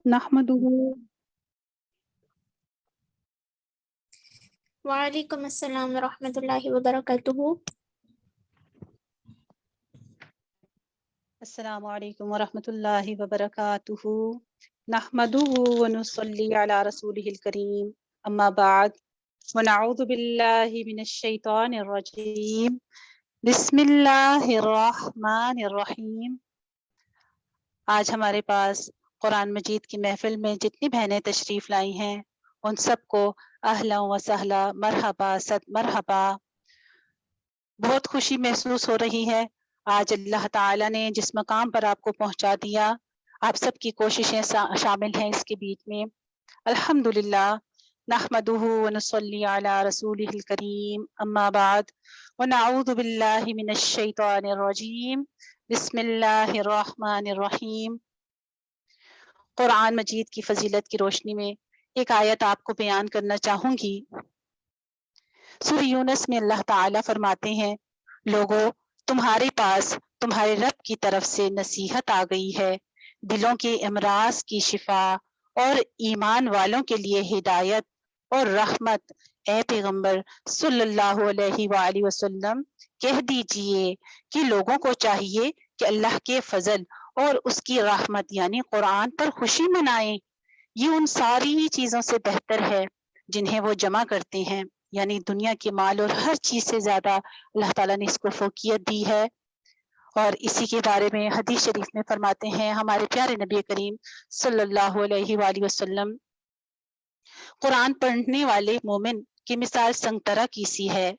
نحمده وعلیکم السلام ورحمۃ اللہ وبرکاتہ۔ السلام علیکم ورحمۃ اللہ وبرکاتہ۔ نحمده ونصلی علی رسولہ الکریم، اما بعد، ونعوذ باللہ من الشیطان الرجیم، بسم اللہ الرحمن الرحیم۔ آج ہمارے پاس قرآن مجید کی محفل میں جتنی بہنیں تشریف لائی ہیں ان سب کو اہلا و سہلا، مرحبا، صد مرحبا۔ بہت خوشی محسوس ہو رہی ہے، آج اللہ تعالیٰ نے جس مقام پر آپ کو پہنچا دیا، آپ سب کی کوششیں شامل ہیں اس کے بیچ میں۔ الحمدللہ، نحمدہ ونصلی علی رسولہ الکریم، اما بعد، ونعوذ باللہ من الشیطان الرجیم، بسم اللہ الرحمن الرحیم۔ قرآن مجید کی فضیلت کی روشنی میں ایک آیت آپ کو بیان کرنا چاہوں گی۔ سورہ یونس میں اللہ تعالیٰ فرماتے ہیں، لوگو تمہارے پاس تمہارے رب کی طرف سے نصیحت آ گئی ہے، دلوں کے امراض کی شفا اور ایمان والوں کے لیے ہدایت اور رحمت۔ اے پیغمبر صلی اللہ علیہ وآلہ وسلم کہہ دیجئے کہ لوگوں کو چاہیے کہ اللہ کے فضل اور اس کی رحمت یعنی قرآن پر خوشی منائیں۔ یہ ان ساری چیزوں سے بہتر ہے جنہیں وہ جمع کرتے ہیں، یعنی دنیا کے مال اور ہر چیز سے زیادہ اللہ تعالیٰ نے اس کو فوقیت دی ہے۔ اور اسی کے بارے میں حدیث شریف میں فرماتے ہیں ہمارے پیارے نبی کریم صلی اللہ علیہ وآلہ وسلم، قرآن پڑھنے والے مومن کی مثال سنگترا کی سی ہے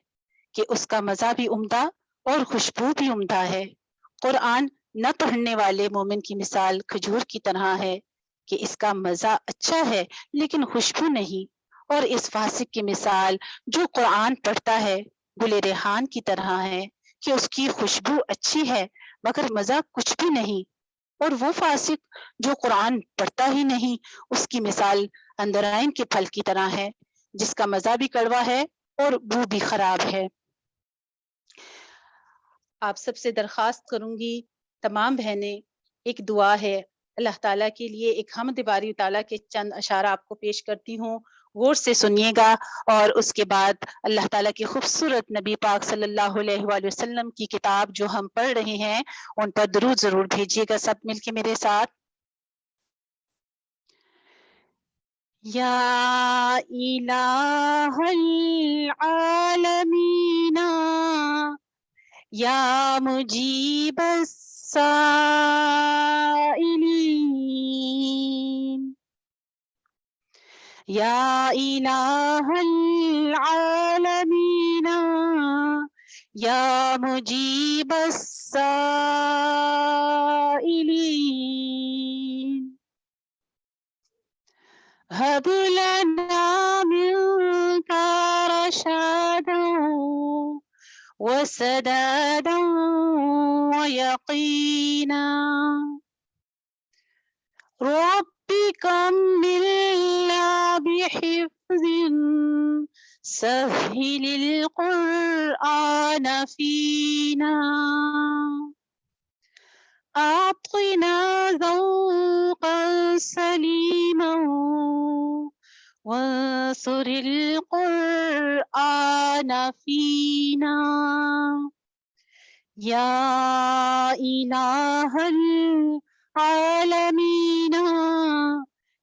کہ اس کا مزہ بھی عمدہ اور خوشبو بھی عمدہ ہے۔ قرآن نہ پڑھنے والے مومن کی مثال کھجور کی طرح ہے کہ اس کا مزہ اچھا ہے لیکن خوشبو نہیں، اور اس فاسق کی مثال جو قرآن پڑھتا ہے گل ریحان کی طرح ہے کہ اس کی خوشبو اچھی ہے مگر مزہ کچھ بھی نہیں، اور وہ فاسق جو قرآن پڑھتا ہی نہیں اس کی مثال اندرائن کے پھل کی طرح ہے جس کا مزہ بھی کڑوا ہے اور بو بھی خراب ہے۔ آپ سب سے درخواست کروں گی، تمام بہنیں، ایک دعا ہے اللہ تعالیٰ کے لیے، ایک حمد باری تعالیٰ کے چند اشعار آپ کو پیش کرتی ہوں، غور سے سنیے گا، اور اس کے بعد اللہ تعالیٰ کی خوبصورت نبی پاک صلی اللہ علیہ وآلہ وسلم کی کتاب جو ہم پڑھ رہے ہیں ان پر درود ضرور بھیجیے گا سب مل کے میرے ساتھ۔ یا الہ العالمین یا مجیب السائلین، یا الہ العالمین یا مجیب السائلین، هب لنا منك رشدا وسدادا ويقينا، رب كملنا بحفظ سهل القرآن فينا، أعطنا ذوقا سليما وانصر القرآن فينا، يا إله العالمين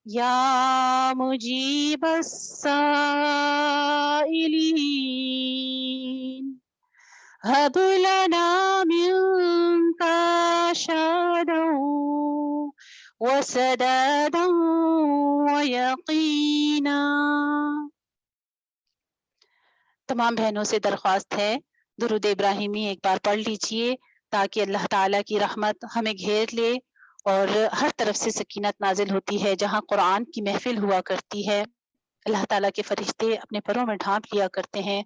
يا مجيب السائلين، هب لنا منك رشدا وسدادا ويقينا۔ تمام بہنوں سے درخواست ہے درود ابراہیمی ایک بار پڑھ لیجئے تاکہ اللہ تعالیٰ کی رحمت ہمیں گھیر لے، اور ہر طرف سے سکینت نازل ہوتی ہے۔ جہاں قرآن کی محفل ہوا کرتی ہے اللہ تعالیٰ کے فرشتے اپنے پروں میں ڈھانپ لیا کرتے ہیں،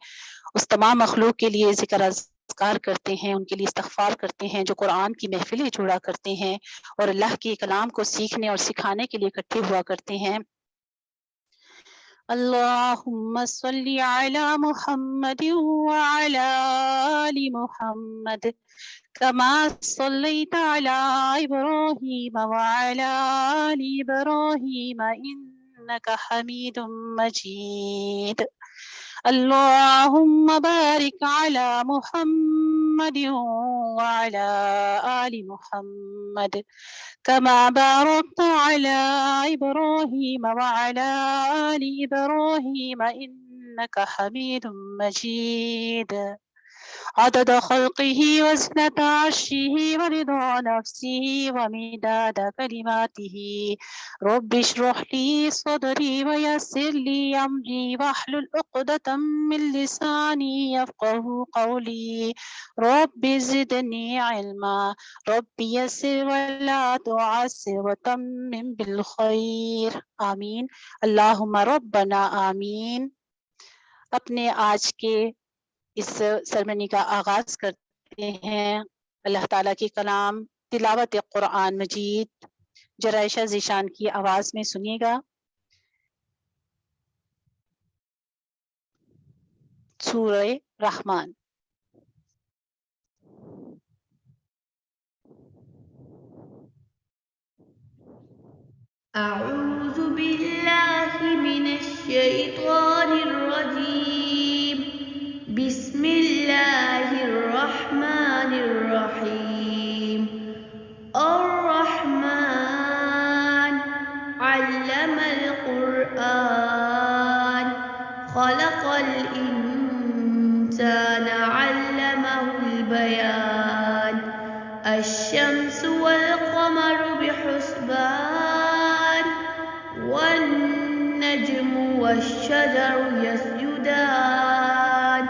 اس تمام مخلوق کے لیے ذکر اذکار کرتے ہیں، ان کے لیے استغفار کرتے ہیں جو قرآن کی محفلیں جوڑا کرتے ہیں اور اللہ کے کلام کو سیکھنے اور سکھانے کے لیے اکٹھے ہوا کرتے ہیں۔ اللهم صل على محمد وعلى آل محمد كما صليت على إبراهيم وعلى آل إبراهيم إنك حميد مجيد اللهم بارك على محمد وعلى آل محمد كما باركت على إبراهيم وعلى آل إبراهيم إنك حميد مجيد عدد خلقه وزنة عرشه ورضا نفسه ومداد كلماته رب اشرح لي صدري ويسر لي أمري واحلل عقدة من لساني يفقه قولي رب زدني علما رب يسر ولا تعسر وتمم بالخير آمین اللہم ربنا آمین. اپنے آج کے اس سرمنی کا آغاز کرتے ہیں اللہ تعالیٰ کے کلام تلاوت قرآن مجید. جرائشہ ذیشان کی آواز میں سنیے گا. سورہ رحمان. أعوذ بالله من الشيطان الرجيم. بسم الله الرحمن الرحيم. الرحمن علم القرآن خلق الإنسان علمه البيان الشمس والقمر بحسبان والنجم والشجر يسجدان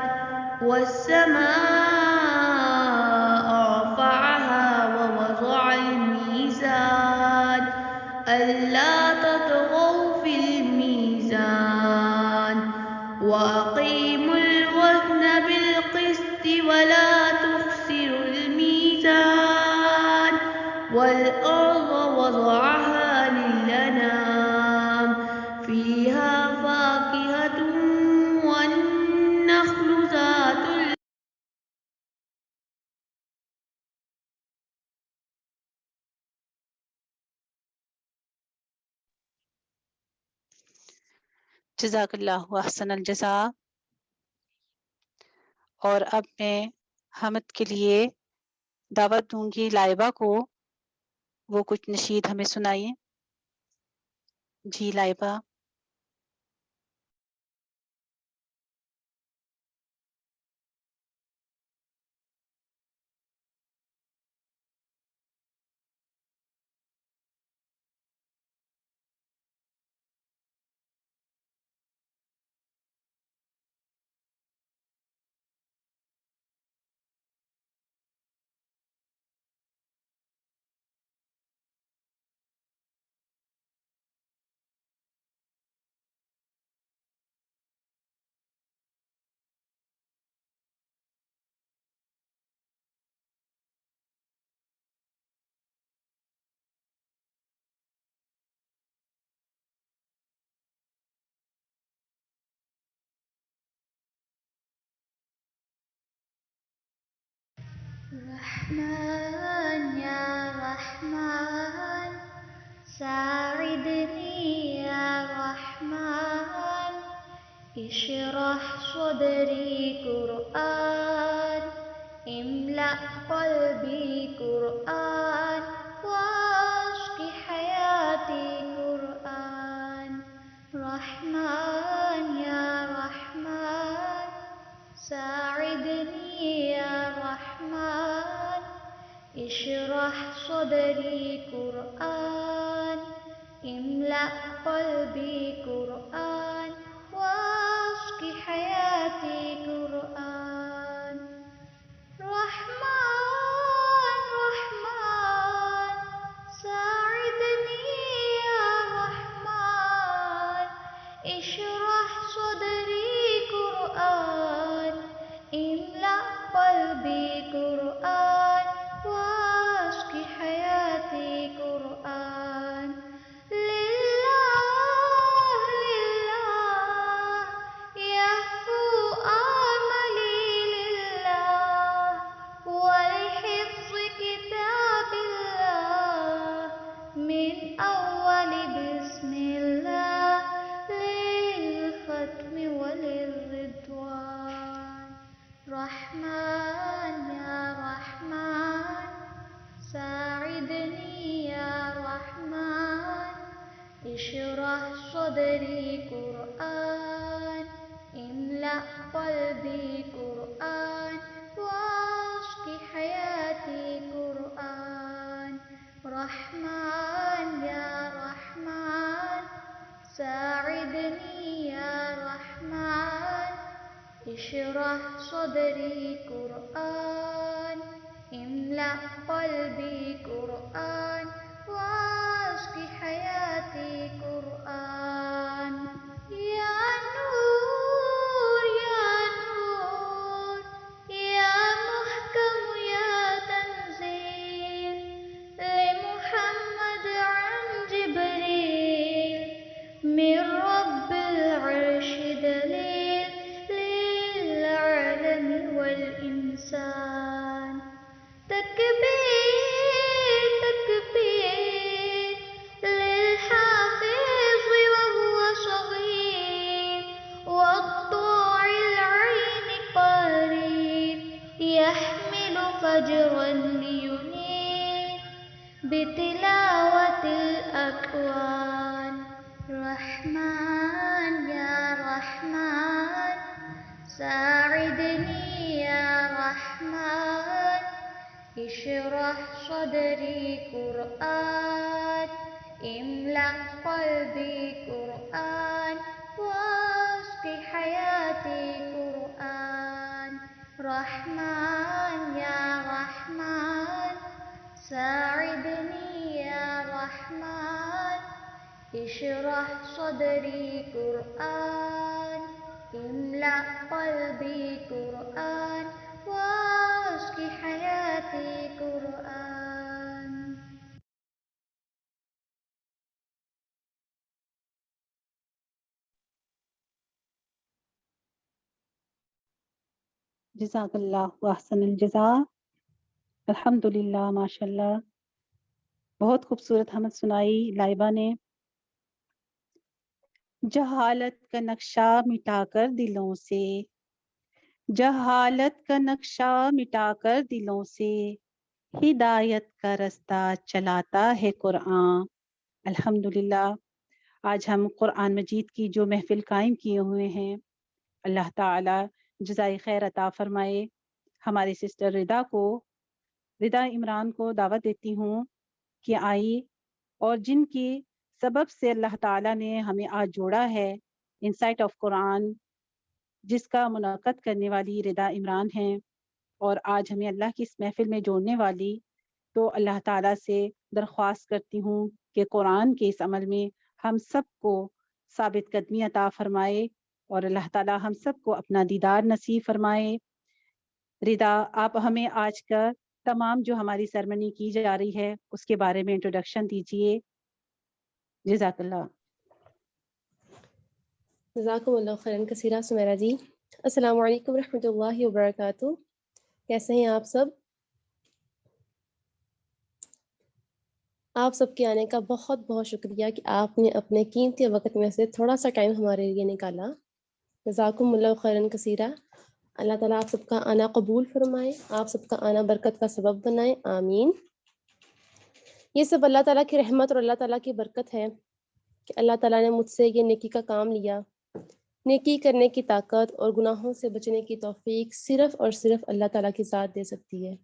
والسماء رفعها ووضع الميزان ألا تطغوا في الميزان وأقيموا الوزن بالقسط ولا تخسروا الميزان والأرض وضعها للأنام فيها فاكهة والنخل ذات جزاک اللہ احسن الجزاء. اور اب میں حمد کے لیے دعوت دوں گی لائبہ کو. وہ کچھ نشید ہمیں سنائیے. جی لائبہ. رحمن يا رحمن ساعدني يا رحمن اشرح صدري قرآن املأ قلبي قرآن واشق حياتي قرآن رحمن يا رحمن ساعدني يا رحمن اشرح صدري قرآن املأ قلبي قرآن واشق حياتي قرآن رحمن رحمن ساعدني يا رحمن اشرح صدري قرآن املأ قلبي قرآن واشق حياتي قرآن لله لله صدري قرآن املأ قلبي قرآن واسق حياتي قرآن رحمن يا رحمن ساعدني يا رحمن اشرح صدري قرآن املأ قلبي قرآن واسق حياتي قرآن يا نور يا نور يا محكم يا تنزيل لمحمد عن جبريل من رب العرش دليل للعالم والإنسان تكبير تكبير للحافظ وهو صغير والطاع العين قريب يحمل فجرا لينير بتلاوة الأكوان رحمن يا رحمن ساعدني يا رحمن اشرح صدري قرآن املأ قلبي قرآن واسق حياتي قرآن رحمن يا رحمن ساعدني يا رحمن اشرح صدري قرآن املأ قلبي قرآن واسق حياتي قرآن جزاک اللہ احسن الجزاء. الحمدللہ ماشاء اللہ، بہت خوبصورت حمد سنائی لائبہ نے. جہالت کا نقشہ مٹا کر دلوں سے، جہالت کا نقشہ مٹا کر دلوں سے ہدایت کا رستہ چلاتا ہے قرآن. الحمدللہ آج ہم قرآن مجید کی جو محفل قائم کیے ہوئے ہیں، اللہ تعالی جزائے خیر عطا فرمائے. ہماری سسٹر رضا عمران کو دعوت دیتی ہوں کہ آئی، اور جن کی سبب سے اللہ تعالیٰ نے ہمیں آج جوڑا ہے، انسائٹ آف قرآن، جس کا منعقد کرنے والی رضا عمران ہیں، اور آج ہمیں اللہ کی اس محفل میں جوڑنے والی. تو اللہ تعالیٰ سے درخواست کرتی ہوں کہ قرآن کے اس عمل میں ہم سب کو ثابت قدمی عطا فرمائے، اور اللہ تعالیٰ ہم سب کو اپنا دیدار نصیب فرمائے. رضا، آپ ہمیں آج کا تمام جو ہماری سرمنی کی جا رہی ہے اس کے بارے میں انٹروڈکشن دیجیے. جزاک اللہ. جزاکم اللہ خیرن کثیرہ. سمیرہ جی، السلام علیکم ورحمۃ اللہ وبرکاتہ. کیسے ہیں آپ سب؟ آپ سب کے آنے کا بہت بہت شکریہ کہ آپ نے اپنے قیمتی وقت میں سے تھوڑا سا ٹائم ہمارے لیے نکالا. جزاکم اللہ خیرن کثیرہ. اللہ تعالیٰ آپ سب کا آنا قبول فرمائے، آپ سب کا آنا برکت کا سبب بنائے، آمین. یہ سب اللہ تعالیٰ کی رحمت اور اللہ تعالیٰ کی برکت ہے کہ اللہ تعالیٰ نے مجھ سے یہ نیکی کا کام لیا. نیکی کرنے کی طاقت اور گناہوں سے بچنے کی توفیق صرف اور صرف اللہ تعالیٰ کی ذات دے سکتی ہے.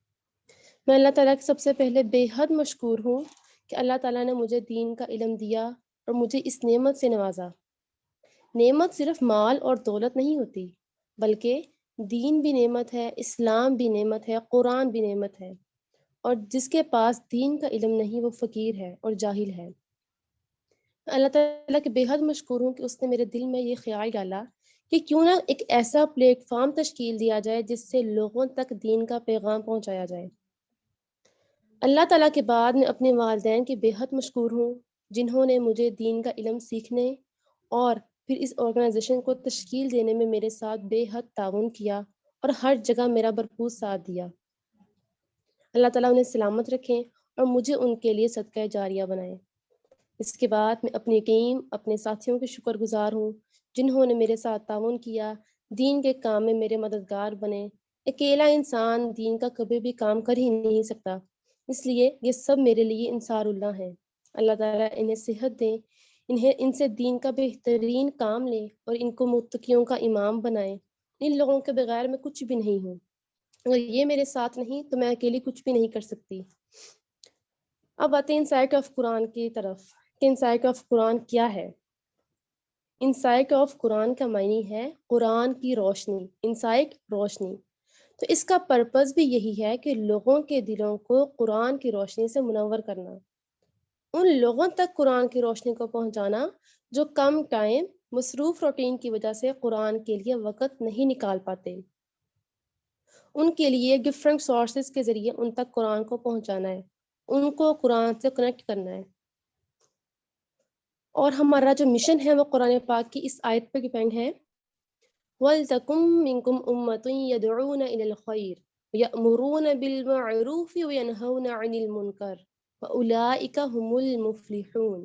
میں اللہ تعالیٰ کی سب سے پہلے بے حد مشکور ہوں کہ اللہ تعالیٰ نے مجھے دین کا علم دیا اور مجھے اس نعمت سے نوازا. نعمت صرف مال اور دولت نہیں ہوتی، بلکہ دین بھی نعمت ہے، اسلام بھی نعمت ہے، قرآن بھی نعمت ہے. اور جس کے پاس دین کا علم نہیں وہ فقیر ہے اور جاہل ہے. اللہ تعالیٰ کے بے حد مشکور ہوں کہ اس نے میرے دل میں یہ خیال ڈالا کہ کیوں نہ ایک ایسا پلیٹ فارم تشکیل دیا جائے جس سے لوگوں تک دین کا پیغام پہنچایا جائے. اللہ تعالیٰ کے بعد میں اپنے والدین کے بے حد مشکور ہوں جنہوں نے مجھے دین کا علم سیکھنے اور پھر اس آرگنائزیشن کو تشکیل دینے میں میرے ساتھ بے حد تعاون کیا اور ہر جگہ میرا بھرپور ساتھ دیا. اللہ تعالیٰ انہیں سلامت رکھیں اور مجھے ان کے لیے صدقہ جاریہ بنائیں. اس کے بعد میں اپنی ٹیم، اپنے ساتھیوں کے شکر گزار ہوں جنہوں نے میرے ساتھ تعاون کیا، دین کے کام میں میرے مددگار بنے. اکیلا انسان دین کا کبھی بھی کام کر ہی نہیں سکتا، اس لیے یہ سب میرے لیے انصار اللہ ہیں. اللہ تعالیٰ انہیں صحت دیں، انہیں ان سے دین کا بہترین کام لیں اور ان کو متقیوں کا امام بنائیں۔ ان لوگوں کے بغیر میں کچھ بھی نہیں ہوں، اگر یہ میرے ساتھ نہیں تو میں اکیلی کچھ بھی نہیں کر سکتی۔ اب آتے ہیں انسائٹ آف قرآن کی طرف کہ انسائٹ آف قرآن کیا ہے۔ انسائٹ آف قرآن کا معنی ہے قرآن کی روشنی، انسائٹ روشنی۔ تو اس کا پرپس بھی یہی ہے کہ لوگوں کے دلوں کو قرآن کی روشنی سے منور کرنا، ان لوگوں تک قرآن کی روشنی کو پہنچانا جو کم ٹائم مصروف روٹین کی وجہ سے قرآن کے لیے وقت نہیں نکال پاتے، ان کے لیے ڈفرینٹ سورسز کے ذریعے ان تک قرآن کو پہنچانا ہے، ان کو قرآن سے کنیکٹ کرنا ہے۔ اور ہمارا جو مشن ہے وہ قرآن پاک کی اس آیت پہ ڈیپینڈ ہے، وَلْتَكُن مِّنكُمْ أُمَّةٌ يَدْعُونَ إِلَى الْخَيْرِ وَيَأْمُرُونَ بِالْمَعْرُوفِ وَيَنْهَوْنَ عَنِ الْمُنكَرِ وَأُولَٰئِكَ هُمُ الْمُفْلِحُونَ۔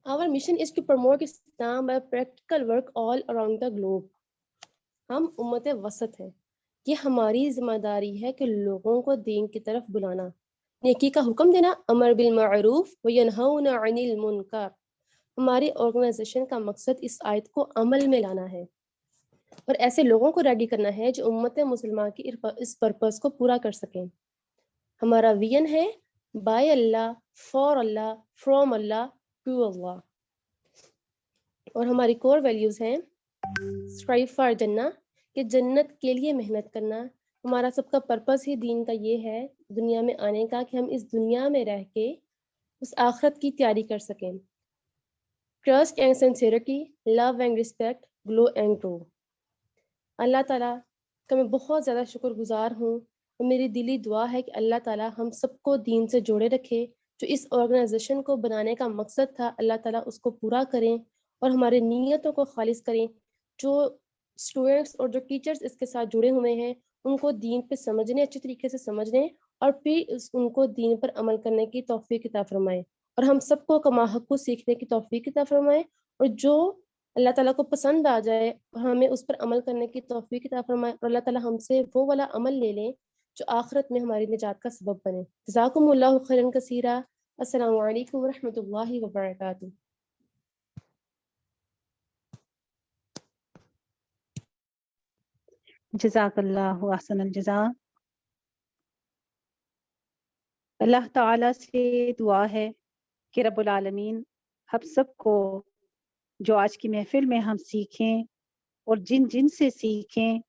Our mission is to promote Islam by practical work all around the globe۔ ہم امت وسط ہیں، یہ ہماری ذمہ داری ہے کہ لوگوں کو دین کی طرف بلانا، نیکی کا حکم دینا، امر بالمعروف وینہون عن المنکر۔ ہماری آرگنائزیشن کا مقصد اس آیت کو عمل میں لانا ہے اور ایسے لوگوں کو ریڈی کرنا ہے جو امت مسلمہ کی اس پرپس کو پورا کر سکیں۔ ہمارا ویژن ہے by Allah, for Allah, from Allah, to Allah. اور ہماری کور ویلیوز ہیں اسٹرائیو فار جنہ، کہ جنت کے لیے محنت کرنا۔ ہمارا سب کا پرپس ہی دین کا یہ ہے دنیا میں آنے کا کہ ہم اس دنیا میں رہ کے اس آخرت کی تیاری کر سکیں۔ Trust and sincerity, love and respect, glow and grow. اللہ تعالیٰ کا میں بہت زیادہ شکر گزار ہوں اور میری دلی دعا ہے کہ اللہ تعالیٰ ہم سب کو دین سے جوڑے رکھے۔ جو اس آرگنائزیشن کو بنانے کا مقصد تھا اللہ تعالیٰ اس کو پورا کریں اور ہمارے نیتوں کو خالص کریں۔ جو اسٹوڈنٹس اور جو ٹیچرز اس کے ساتھ جڑے ہوئے ہیں ان کو دین پہ سمجھنے، اچھی طریقے سے سمجھنے اور پھر ان کو دین پر عمل کرنے کی توفیق عطا فرمائے، اور ہم سب کو کما حق کو سیکھنے کی توفیق عطا فرمائے، اور جو اللہ تعالیٰ کو پسند آ جائے اور ہمیں اس پر عمل کرنے کی توفیق عطا فرمائے، اور اللہ تعالیٰ ہم سے وہ والا عمل لے لیں جو آخرت میں ہماری نجات کا سبب بنے۔ جزاکم اللہ خیرا کثیرا۔ السلام علیکم ورحمۃ اللہ وبرکاتہ۔ جزاک اللہ احسن الجزا۔ اللہ تعالیٰ سے دعا ہے کہ رب العالمین ہم سب کو جو آج کی محفل میں ہم سیکھیں اور جن جن سے سیکھیں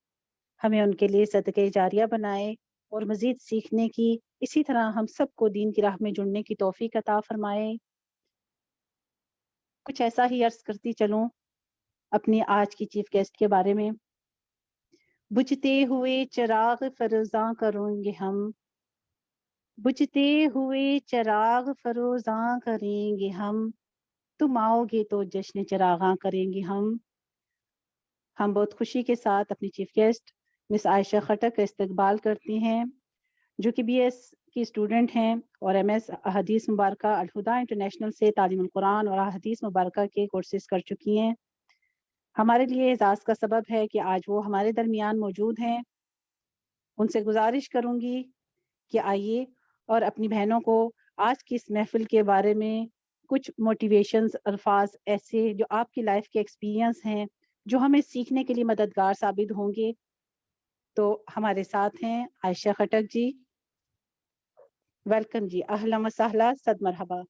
ہمیں ان کے لیے صدقہ جاریہ بنائے، اور مزید سیکھنے کی، اسی طرح ہم سب کو دین کی راہ میں جڑنے کی توفیق عطا فرمائے۔ کچھ ایسا ہی عرض کرتی چلوں اپنی آج کی چیف گیسٹ کے بارے میں۔ بجھتے ہوئے چراغ فروزاں کریں گے ہم، بجھتے ہوئے چراغ فروزاں کریں گے ہم، تم آؤ گے تو جشن چراغاں کریں گے ہم۔ ہم بہت خوشی کے ساتھ اپنی چیف گیسٹ مس عائشہ خٹک کا استقبال کرتی ہیں، جو کہ بی ایس کی اسٹوڈنٹ ہیں اور ایم ایس احادیث مبارکہ الہدیٰ انٹرنیشنل سے تعلیم القرآن اور احادیث مبارکہ کے کورسز کر چکی ہیں۔ ہمارے لیے اعزاز کا سبب ہے کہ آج وہ ہمارے درمیان موجود ہیں۔ ان سے گزارش کروں گی کہ آئیے اور اپنی بہنوں کو آج کی اس محفل کے بارے میں کچھ موٹیویشنز الفاظ ایسے جو آپ کی لائف کے ایکسپیرینس ہیں، جو ہمیں سیکھنے کے لیے مددگار ثابت ہوں گے۔ تو ہمارے ساتھ ہیں عائشہ خٹک جی۔ ویلکم جی، اہلا و سہلا، صد مرحبا۔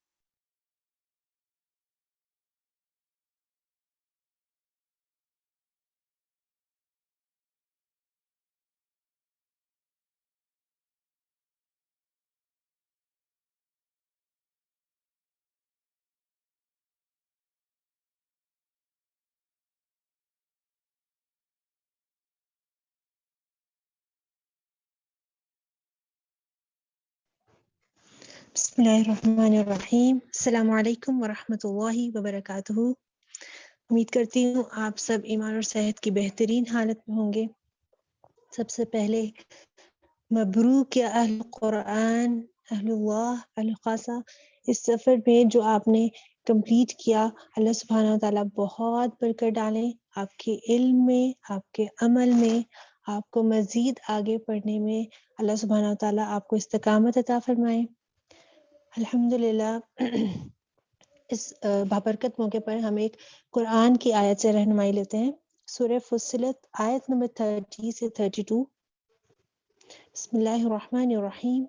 بسم اللہ الرحمن الرحیم۔ السلام علیکم ورحمۃ اللہ وبرکاتہ۔ امید کرتی ہوں آپ سب ایمان اور صحت کی بہترین حالت میں ہوں گے۔ سب سے پہلے مبروک یا اہل قرآن، اہل اللہ، اہل خاصہ، اس سفر میں جو آپ نے کمپلیٹ کیا، اللہ سبحانہ و تعالیٰ بہت برکت ڈالیں آپ کے علم میں، آپ کے عمل میں، آپ کو مزید آگے پڑھنے میں اللہ سبحانہ و تعالیٰ آپ کو استقامت عطا فرمائے۔ الحمدللہ اس بابرکت موقع پر ہم ایک قرآن کی آیت سے رہنمائی لیتے ہیں. سورہ فصلت آیت نمبر 30 سے 32. بسم اللہ الرحمن الرحیم.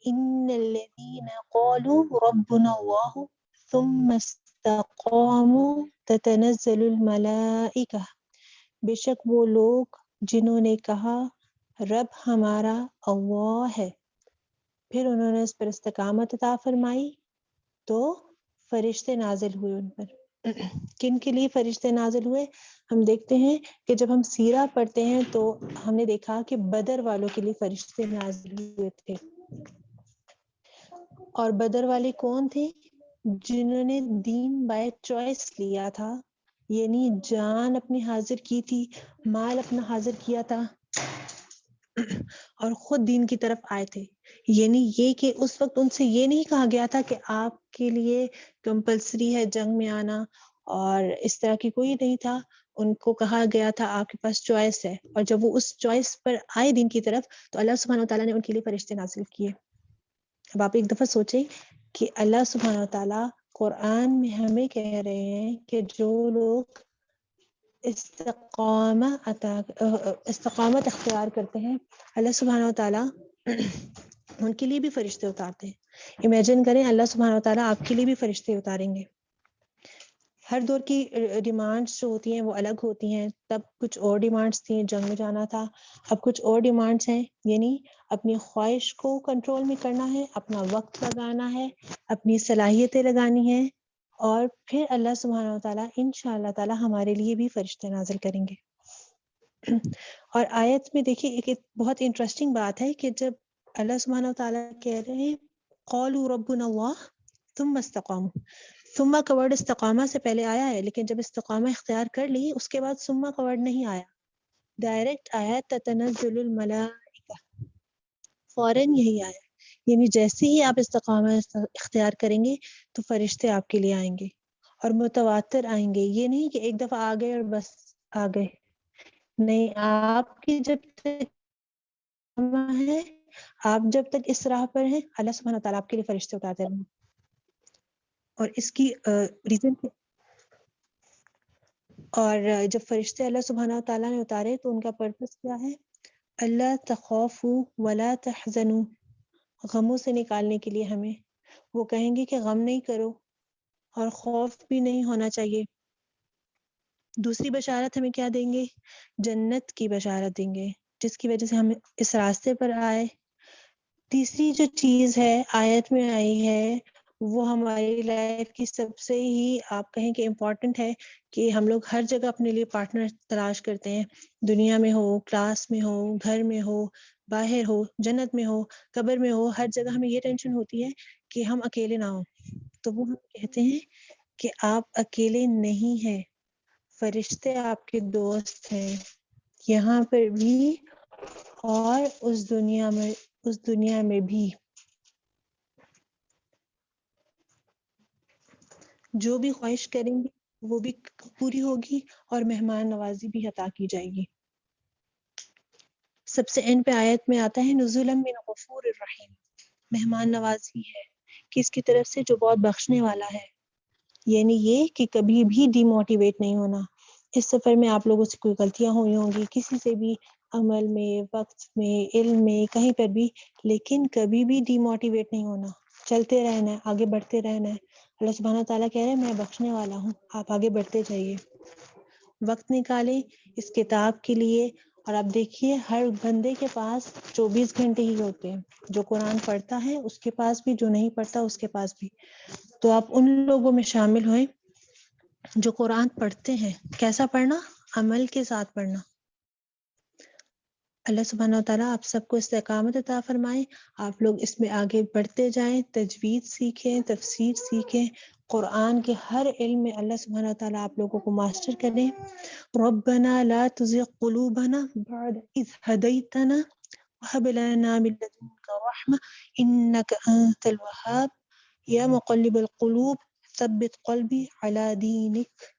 ان الذين قالوا ربنا الله ثم استقاموا تتنزل الملائکہ، بے شک وہ لوگ جنہوں نے کہا رب ہمارا اللہ ہے، پھر انہوں نے اس پر استقامت عطا فرمائی تو فرشتے نازل ہوئے ان پر. کن کے لیے فرشتے نازل ہوئے؟ ہم دیکھتے ہیں کہ جب ہم سیرہ پڑھتے ہیں تو ہم نے دیکھا کہ بدر والوں کے لیے فرشتے نازل ہوئے تھے. اور بدر والے کون تھے؟ جنہوں نے دین بائی چوائس لیا تھا، یعنی جان اپنی حاضر کی تھی، مال اپنا حاضر کیا تھا اور خود دین کی طرف آئے تھے. یعنی یہ کہ اس وقت ان سے یہ نہیں کہا گیا تھا کہ آپ کے لیے کمپلسری ہے جنگ میں آنا، اور اس طرح کی کوئی نہیں تھا. ان کو کہا گیا تھا آپ کے پاس چوائس ہے، اور جب وہ اس چوائس پر آئے دین کی طرف تو اللہ سبحانہ وتعالیٰ نے ان کے لیے فرشتے نازل کیے. اب آپ ایک دفعہ سوچیں کہ اللہ سبحانہ وتعالیٰ قرآن میں ہمیں کہہ رہے ہیں کہ جو لوگ استقامت اختیار کرتے ہیں، اللہ سبحانہ وتعالیٰ ان کے لیے بھی فرشتے اتارتے ہیں. امیجن کریں اللہ سبحانہ وتعالیٰ آپ کے لیے بھی فرشتے اتاریں گے. ہر دور کی ڈیمانڈس جو ہوتی ہیں وہ الگ ہوتی ہیں. تب کچھ اور ڈیمانڈس تھیں، جنگ میں جانا تھا. اب کچھ اور ڈیمانڈس ہیں، یعنی اپنی خواہش کو کنٹرول میں کرنا ہے، اپنا وقت لگانا ہے، اپنی صلاحیتیں لگانی ہیں، اور پھر اللہ سبحانہ وتعالیٰ انشاءاللہ تعالیٰ ہمارے لیے بھی فرشتے نازل کریں گے. اور آیت میں دیکھیے ایک بہت انٹرسٹنگ بات ہے کہ جب اللہ سبحانہ وتعالیٰ کہہ رہے ہیں قالوا ربنا اللہ ثم استقاموا، ثم کا ورڈ استقامہ سے پہلے آیا ہے، لیکن جب استقامہ اختیار کر لی اس کے بعد ثم کا ورڈ نہیں آیا، ڈائریکٹ آیا تتنزل الملائکہ، فوراً یہی آیا. یعنی جیسے ہی آپ استقامہ اختیار کریں گے تو فرشتے آپ کے لیے آئیں گے، اور متواتر آئیں گے. یہ نہیں کہ ایک دفعہ آ گئے اور بس آ گئے، نہیں، آپ کی جب تک ہے، آپ جب تک اس راہ پر ہیں، اللہ سبحانہ تعالیٰ آپ کے لیے فرشتے اتارتے رہیں گے. اور اس کی ریزن، اور جب فرشتے اللہ سبحانہ تعالیٰ نے اتارے تو ان کا پرپس کیا ہے؟ اللہ تخافوا ولا تحزنوا، غموں سے نکالنے کے لیے ہمیں. وہ کہیں گے کہ غم نہیں کرو اور خوف بھی نہیں ہونا چاہیے. دوسری بشارت ہمیں کیا دیں گے؟ جنت کی بشارت دیں گے، جس کی وجہ سے ہم اس راستے پر آئے. تیسری جو چیز ہے آیت میں آئی ہے وہ ہماری لائف کی سب سے ہی آپ کہیں کہ امپورٹنٹ ہے، کہ ہم لوگ ہر جگہ اپنے لیے پارٹنر تلاش کرتے ہیں، دنیا میں ہو، کلاس میں ہو، گھر میں ہو، باہر ہو، جنت میں ہو، قبر میں ہو، ہر جگہ ہمیں یہ ٹینشن ہوتی ہے کہ ہم اکیلے نہ ہوں. تو وہ ہم کہتے ہیں کہ آپ اکیلے نہیں ہیں، فرشتے آپ کے دوست ہیں، یہاں پر بھی اور اس دنیا میں بھی. جو بھی خواہش کریں گے وہ بھی پوری ہوگی، اور مہمان نوازی بھی عطا کی جائے گی. سب سے اینڈ پہ آیت میں آتا ہے نزولا من غفور الرحیم، مہمان نوازی ہے کس کی طرف سے؟ جو بہت بخشنے والا ہے. یعنی یہ کہ کبھی بھی ڈی موٹیویٹ نہیں ہونا. اس سفر میں آپ لوگوں سے کوئی غلطیاں ہوئی ہوں گی، کسی سے بھی عمل میں، وقت میں، علم میں، کہیں پر بھی، لیکن کبھی بھی ڈی موٹیویٹ نہیں ہونا، چلتے رہنا ہے، آگے بڑھتے رہنا ہے. اللہ سبحانہ تعالیٰ کہہ رہے ہیں میں بخشنے والا ہوں، آپ آگے بڑھتے جائیے. وقت نکالیں اس کتاب کے لیے. اور آپ دیکھیے ہر بندے کے پاس 24 گھنٹے ہی ہوتے ہیں، جو قرآن پڑھتا ہے اس کے پاس بھی، جو نہیں پڑھتا اس کے پاس بھی. تو آپ ان لوگوں میں شامل ہوئیں جو قرآن پڑھتے ہیں. کیسا پڑھنا؟ عمل کے ساتھ پڑھنا. اللہ سبحانہ وتعالیٰ آپ سب کو استقامت عطا فرمائے. آپ لوگ اس میں آگے بڑھتے جائیں، تجوید سیکھیں، تفسیر سیکھیں، قرآن کے ہر علم میں اللہ سبحانہ وتعالیٰ آپ لوگوں کو ماسٹر کریں. ربنا لا تزغ قلوبنا بعد اذ هديتنا وهب لنا من لدنك رحمة انك انت الوهاب یا مقلب القلوب ثبت قلبی علی دینک،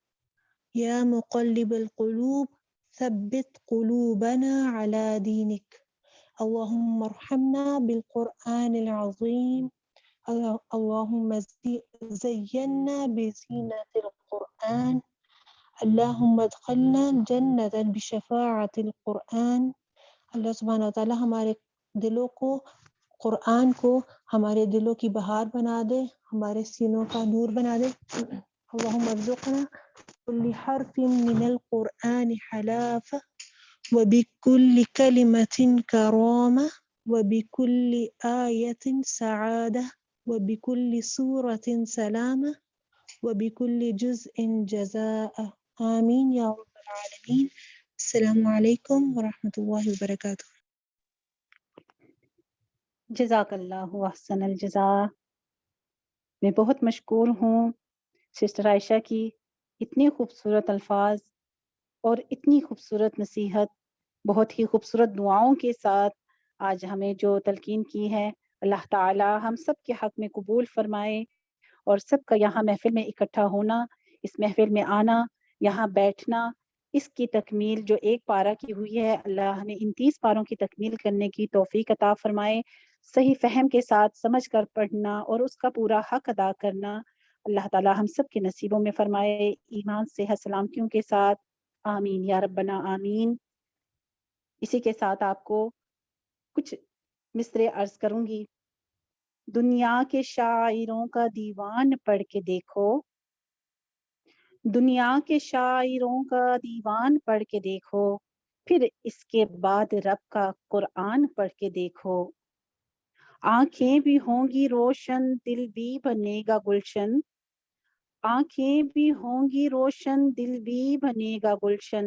یا مقلب القلوب ثبت قلوبنا علی دینک. اللہم ارحمنا بالقرآن العظیم اللهم زينا بزينة القرآن اللهم ادخلنا الجنة بشفاعة القرآن. اللہ سبحانہ وتعالی ہمارے دلوں کو قرآن کو ہمارے دلوں کی بہار بنا دے، ہمارے سینوں کا نور بنا دے. اللہم ارزقنا كل حرف من القرآن حلافة وبكل كلمة كرامة وبكل آية سعادة وبكل سورة سلامة وبكل جزء جزاء. آمین یا رب العالمین. السلام علیکم ورحمۃ اللہ وبرکاتہ. جزاک اللہ احسن الجزاء. میں بہت مشکور ہوں سسٹر عائشہ کی اتنے خوبصورت الفاظ اور اتنی خوبصورت نصیحت، بہت ہی خوبصورت دعاؤں کے ساتھ آج ہمیں جو تلقین کی ہے. اللہ تعالی ہم سب کے حق میں قبول فرمائے، اور سب کا یہاں محفل میں اکٹھا ہونا، اس محفل میں آنا، یہاں بیٹھنا، اس کی تکمیل جو ایک پارہ کی ہوئی ہے، اللہ نے ان 30 پاروں کی تکمیل کرنے کی توفیق عطا فرمائے. صحیح فہم کے ساتھ سمجھ کر پڑھنا اور اس کا پورا حق ادا کرنا اللہ تعالی ہم سب کے نصیبوں میں فرمائے، ایمان صحت سلامتیوں کے ساتھ. آمین یا ربنا آمین. اسی کے ساتھ آپ کو کچھ مصرعے عرض کروں گی. دنیا کے شاعروں کا دیوان پڑھ کے دیکھو، دنیا کے شاعروں کا دیوان پڑھ کے دیکھو، پھر اس کے بعد رب کا قرآن پڑھ کے دیکھو. آنکھیں بھی ہوں گی روشن، دل بھی بنے گا گلشن، آنکھیں بھی ہوں گی روشن، دل بھی بنے گا گلشن،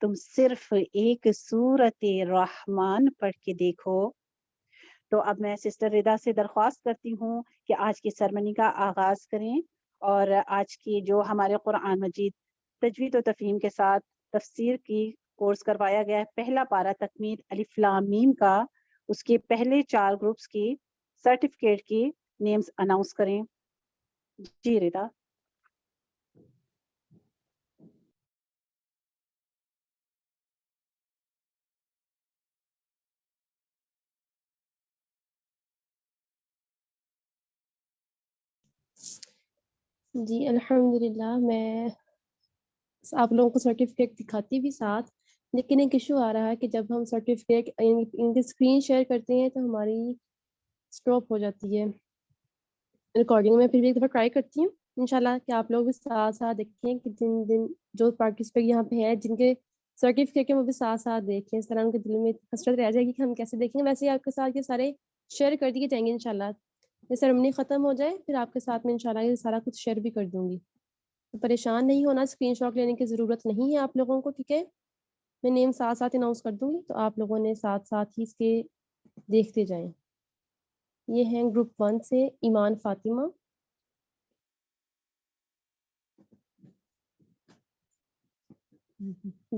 تم صرف ایک سورت رحمان پڑھ کے دیکھو. تو اب میں سسٹر ردا سے درخواست کرتی ہوں کہ آج کی سرمنی کا آغاز کریں، اور آج کی جو ہمارے قرآن مجید تجوید و تفہیم کے ساتھ تفسیر کی کورس کروایا گیا ہے، پہلا پارہ تکمیل الف لام میم کا، اس کے پہلے 4 گروپس کی سرٹیفکیٹ کی نیمز اناؤنس کریں. جی ردا. جی الحمدللہ. میں آپ لوگوں کو سرٹیفکیٹ دکھاتی بھی ساتھ، لیکن ایک ایشو آ رہا ہے کہ جب ہم سرٹیفکیٹ ان کے اسکرین شیئر کرتے ہیں تو ہماری اسٹاپ ہو جاتی ہے ریکارڈنگ. میں پھر بھی ایک دفعہ ٹرائی کرتی ہوں انشاءاللہ کہ آپ لوگ بھی ساتھ ساتھ دیکھیں کہ جن جو پارٹیسپیٹ یہاں پہ ہے جن کے سرٹیفکیٹ ہیں وہ بھی ساتھ ساتھ دیکھیں. اس طرح ان کے دل میں حسرت رہ جائے گی کہ ہم کیسے دیکھیں گے. ویسے ہی آپ کے ساتھ یہ سارے شیئر کر دیے جائیں گے انشاءاللہ. یہ سرمنی ختم ہو جائے پھر آپ کے ساتھ میں انشاءاللہ یہ سارا کچھ شیئر بھی کر دوں گی. تو پریشان نہیں ہونا، اسکرین شاٹ لینے کی ضرورت نہیں ہے آپ لوگوں کو، ٹھیک ہے. میں نیم ساتھ ساتھ اناؤنس کر دوں گی تو آپ لوگوں نے ساتھ ساتھ ہی اس کے دیکھتے جائیں. یہ ہیں گروپ 1 سے ایمان فاطمہ،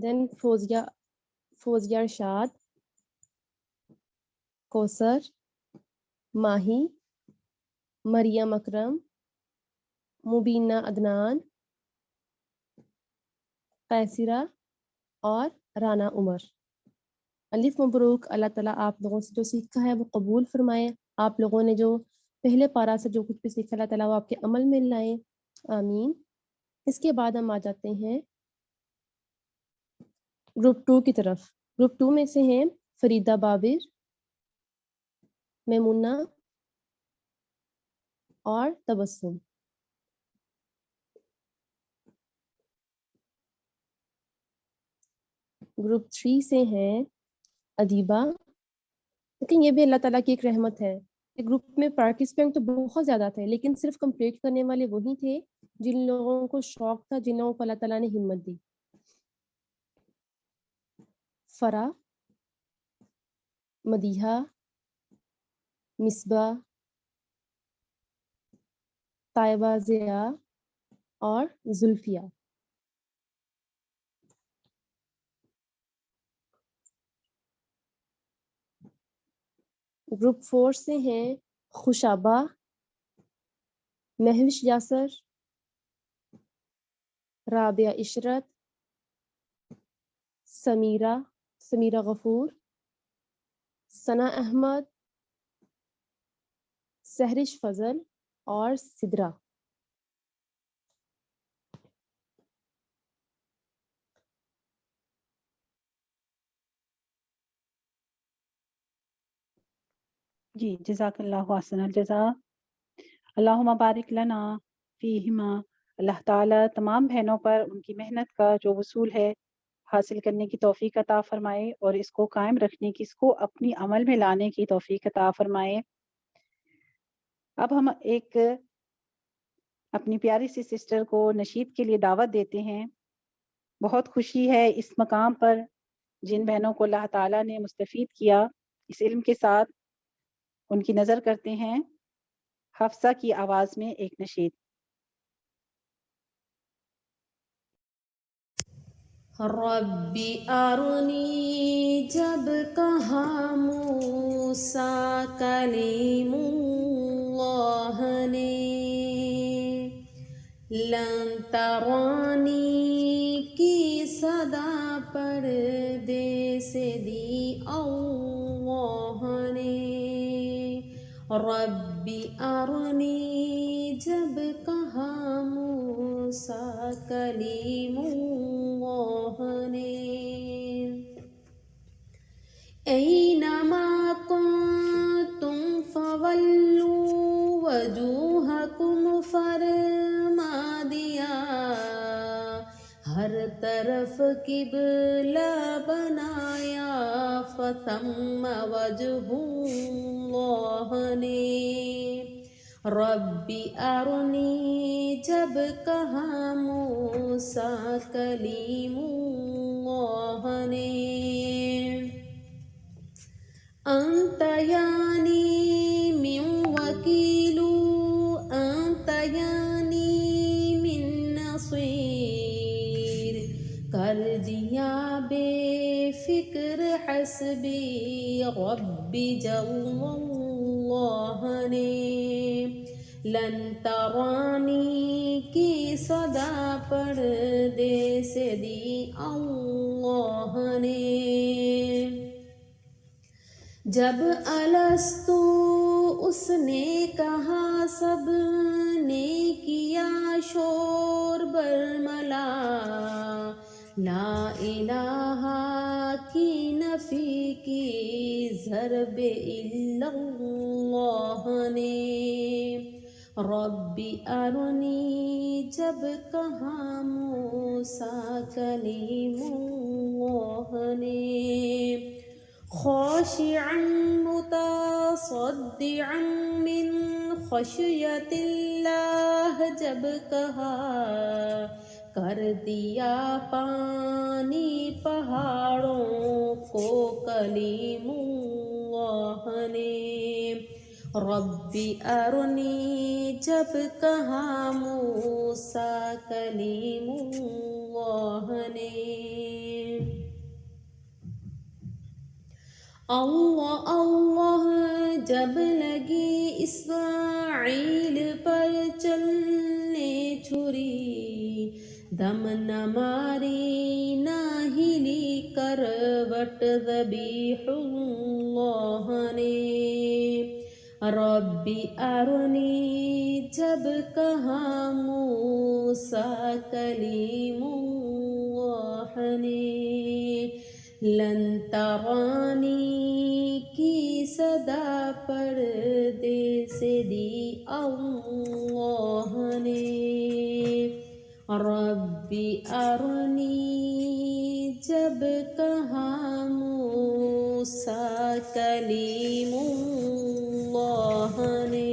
دین فوزیہ ارشاد، کوثر، ماہی، مریم اکرم، مبینہ عدنان، قیصرہ اور رانا عمر. الف مبروک. اللہ تعالیٰ آپ لوگوں سے جو سیکھا ہے وہ قبول فرمائے. آپ لوگوں نے جو پہلے پارہ سے جو کچھ بھی سیکھا اللہ تعالیٰ وہ آپ کے عمل میں لائیں. آمین. اس کے بعد ہم آ جاتے ہیں گروپ 2 کی طرف. گروپ 2 میں سے ہیں فریدہ بابر، میمونہ اور تبسم. گروپ 3 سے ہیں ادیبہ. لیکن یہ بھی اللہ تعالیٰ کی ایک رحمت ہے کہ گروپ میں پارٹیسپینٹ تو بہت زیادہ تھے لیکن صرف کمپلیٹ کرنے والے وہی تھے جن لوگوں کو شوق تھا، جن لوگوں کو اللہ تعالیٰ نے ہمت دی. فرا، مدیحہ، مصباح، طیبہ ضیاء اور زلفیہ. گروپ 4 سے ہیں خوشابہ، مہوش یاسر، رابعہ عشرت، سمیرہ غفور، ثنا احمد، سہرش فضل اور سدرا۔ جی جزاک اللہ احسن الجزاء۔ اللہم بارک لنا فیہما، اللہ تعالیٰ تمام بہنوں پر ان کی محنت کا جو وصول ہے حاصل کرنے کی توفیق عطا فرمائے، اور اس کو قائم رکھنے کی، اس کو اپنی عمل میں لانے کی توفیق عطا فرمائے۔ اب ہم ایک اپنی پیاری سی سسٹر کو نشید کے لیے دعوت دیتے ہیں۔ بہت خوشی ہے اس مقام پر جن بہنوں کو اللہ تعالیٰ نے مستفید کیا اس علم کے ساتھ، ان کی نظر کرتے ہیں حفصہ کی آواز میں ایک نشید۔ رب ارنی، جب کہا موسیٰ کلیم اللہ نے، لن ترانی کی صدا پردے سے دی اللہ نے۔ رب ارنی، جب کہا موسیٰ کلیم اللہ نے، اینما کنتم فولوا وجوہکم، فرما دیا ہر طرف قبلہ بنایا، فثم وجہ اللہ نے۔ رب ارنی، جب کہا موسیٰ کلیم اللہ نے، انت یعنی من وکیل، انت یعنی من نصیر، کر دیا بے فکر حسبی ربی جل اللہ نے۔ لن ترانی کی صدا پردے سے دی اللہ نے۔ جب الستو اس نے کہا، سب نے کیا شور برملا، لا الہ کی نفی کی ضرب الا اللہ نے۔ رب ارنی، جب کہا موسیٰ کلیم اللہ نے، خاشعا متصدعا من خشیت اللہ، جب کہا کر دیا پانی پہاڑوں کو کلیم اللہ نے۔ رب ارنی، جب کہا موسیٰ کلیم اللہ نے۔ اللہ اللہ، جب لگی اسماعیل پر چلنے چھری، دم نہ ماری نہ ہلی کروٹ ذبیح اللہ نے۔ رب ارنی، جب کہا موسیٰ کلیم اللہ نے، لن ترانی کی صدا پردے سے دی اللہ نے۔ رب ارنی، جب کہا موسیٰ کلیم اللہ نے۔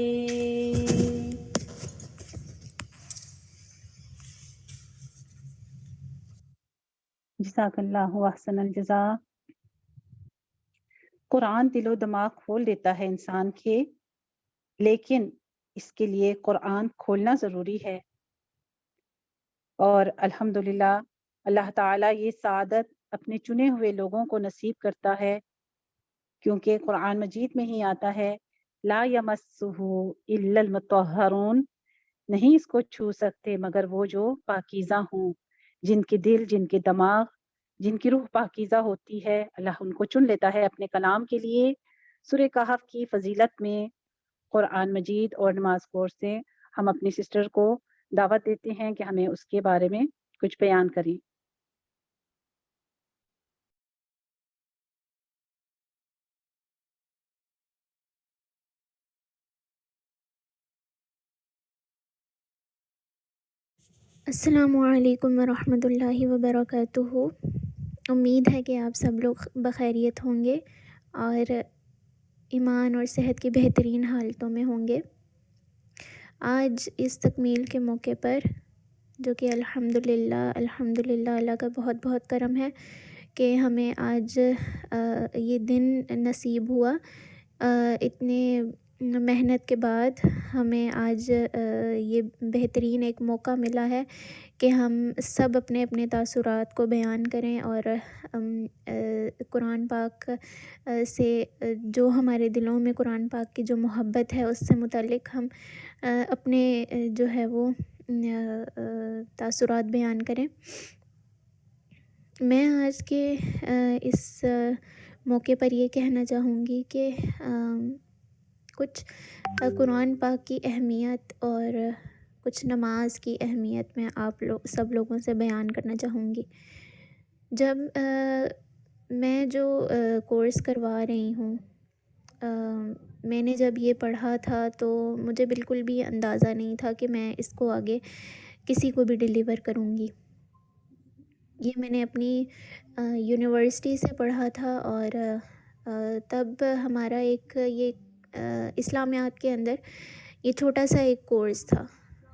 جزاک اللہ احسن الجزاء۔ قرآن دل و دماغ کھول دیتا ہے انسان کے، لیکن اس کے لیے قرآن کھولنا ضروری ہے، اور الحمدللہ اللہ تعالیٰ یہ سعادت اپنے چنے ہوئے لوگوں کو نصیب کرتا ہے، کیونکہ قرآن مجید میں ہی آتا ہے لا یمسہ الا المطہرون، نہیں اس کو چھو سکتے مگر وہ جو پاکیزہ ہوں، جن کے دل، جن کے دماغ، جن کی روح پاکیزہ ہوتی ہے، اللہ ان کو چن لیتا ہے اپنے کلام کے لیے۔ سورہ کہف کی فضیلت میں قرآن مجید اور نماز کورس سے ہم اپنی سسٹر کو دعوت دیتے ہیں کہ ہمیں اس کے بارے میں کچھ بیان کریں۔ السلام علیکم ورحمۃ اللہ وبرکاتہ۔ امید ہے کہ آپ سب لوگ بخیریت ہوں گے اور ایمان اور صحت کی بہترین حالتوں میں ہوں گے۔ آج اس تکمیل کے موقع پر جو کہ الحمدللہ اللہ کا بہت بہت کرم ہے کہ ہمیں آج یہ دن نصیب ہوا۔ اتنے محنت کے بعد ہمیں آج یہ بہترین ایک موقع ملا ہے کہ ہم سب اپنے اپنے تاثرات کو بیان کریں اور قرآن پاک سے جو ہمارے دلوں میں قرآن پاک کی جو محبت ہے اس سے متعلق ہم اپنے جو ہے وہ تاثرات بیان کریں۔ میں آج کے اس موقع پر یہ کہنا چاہوں گی کہ کچھ قرآن پاک کی اہمیت اور کچھ نماز کی اہمیت میں آپ سب لوگوں سے بیان کرنا چاہوں گی۔ جب میں جو کورس کروا رہی ہوں میں نے جب یہ پڑھا تھا تو مجھے بالکل بھی اندازہ نہیں تھا کہ میں اس کو آگے کسی کو بھی ڈیلیور کروں گی۔ یہ میں نے اپنی یونیورسٹی سے پڑھا تھا اور تب ہمارا ایک یہ اسلامیات کے اندر یہ چھوٹا سا ایک کورس تھا،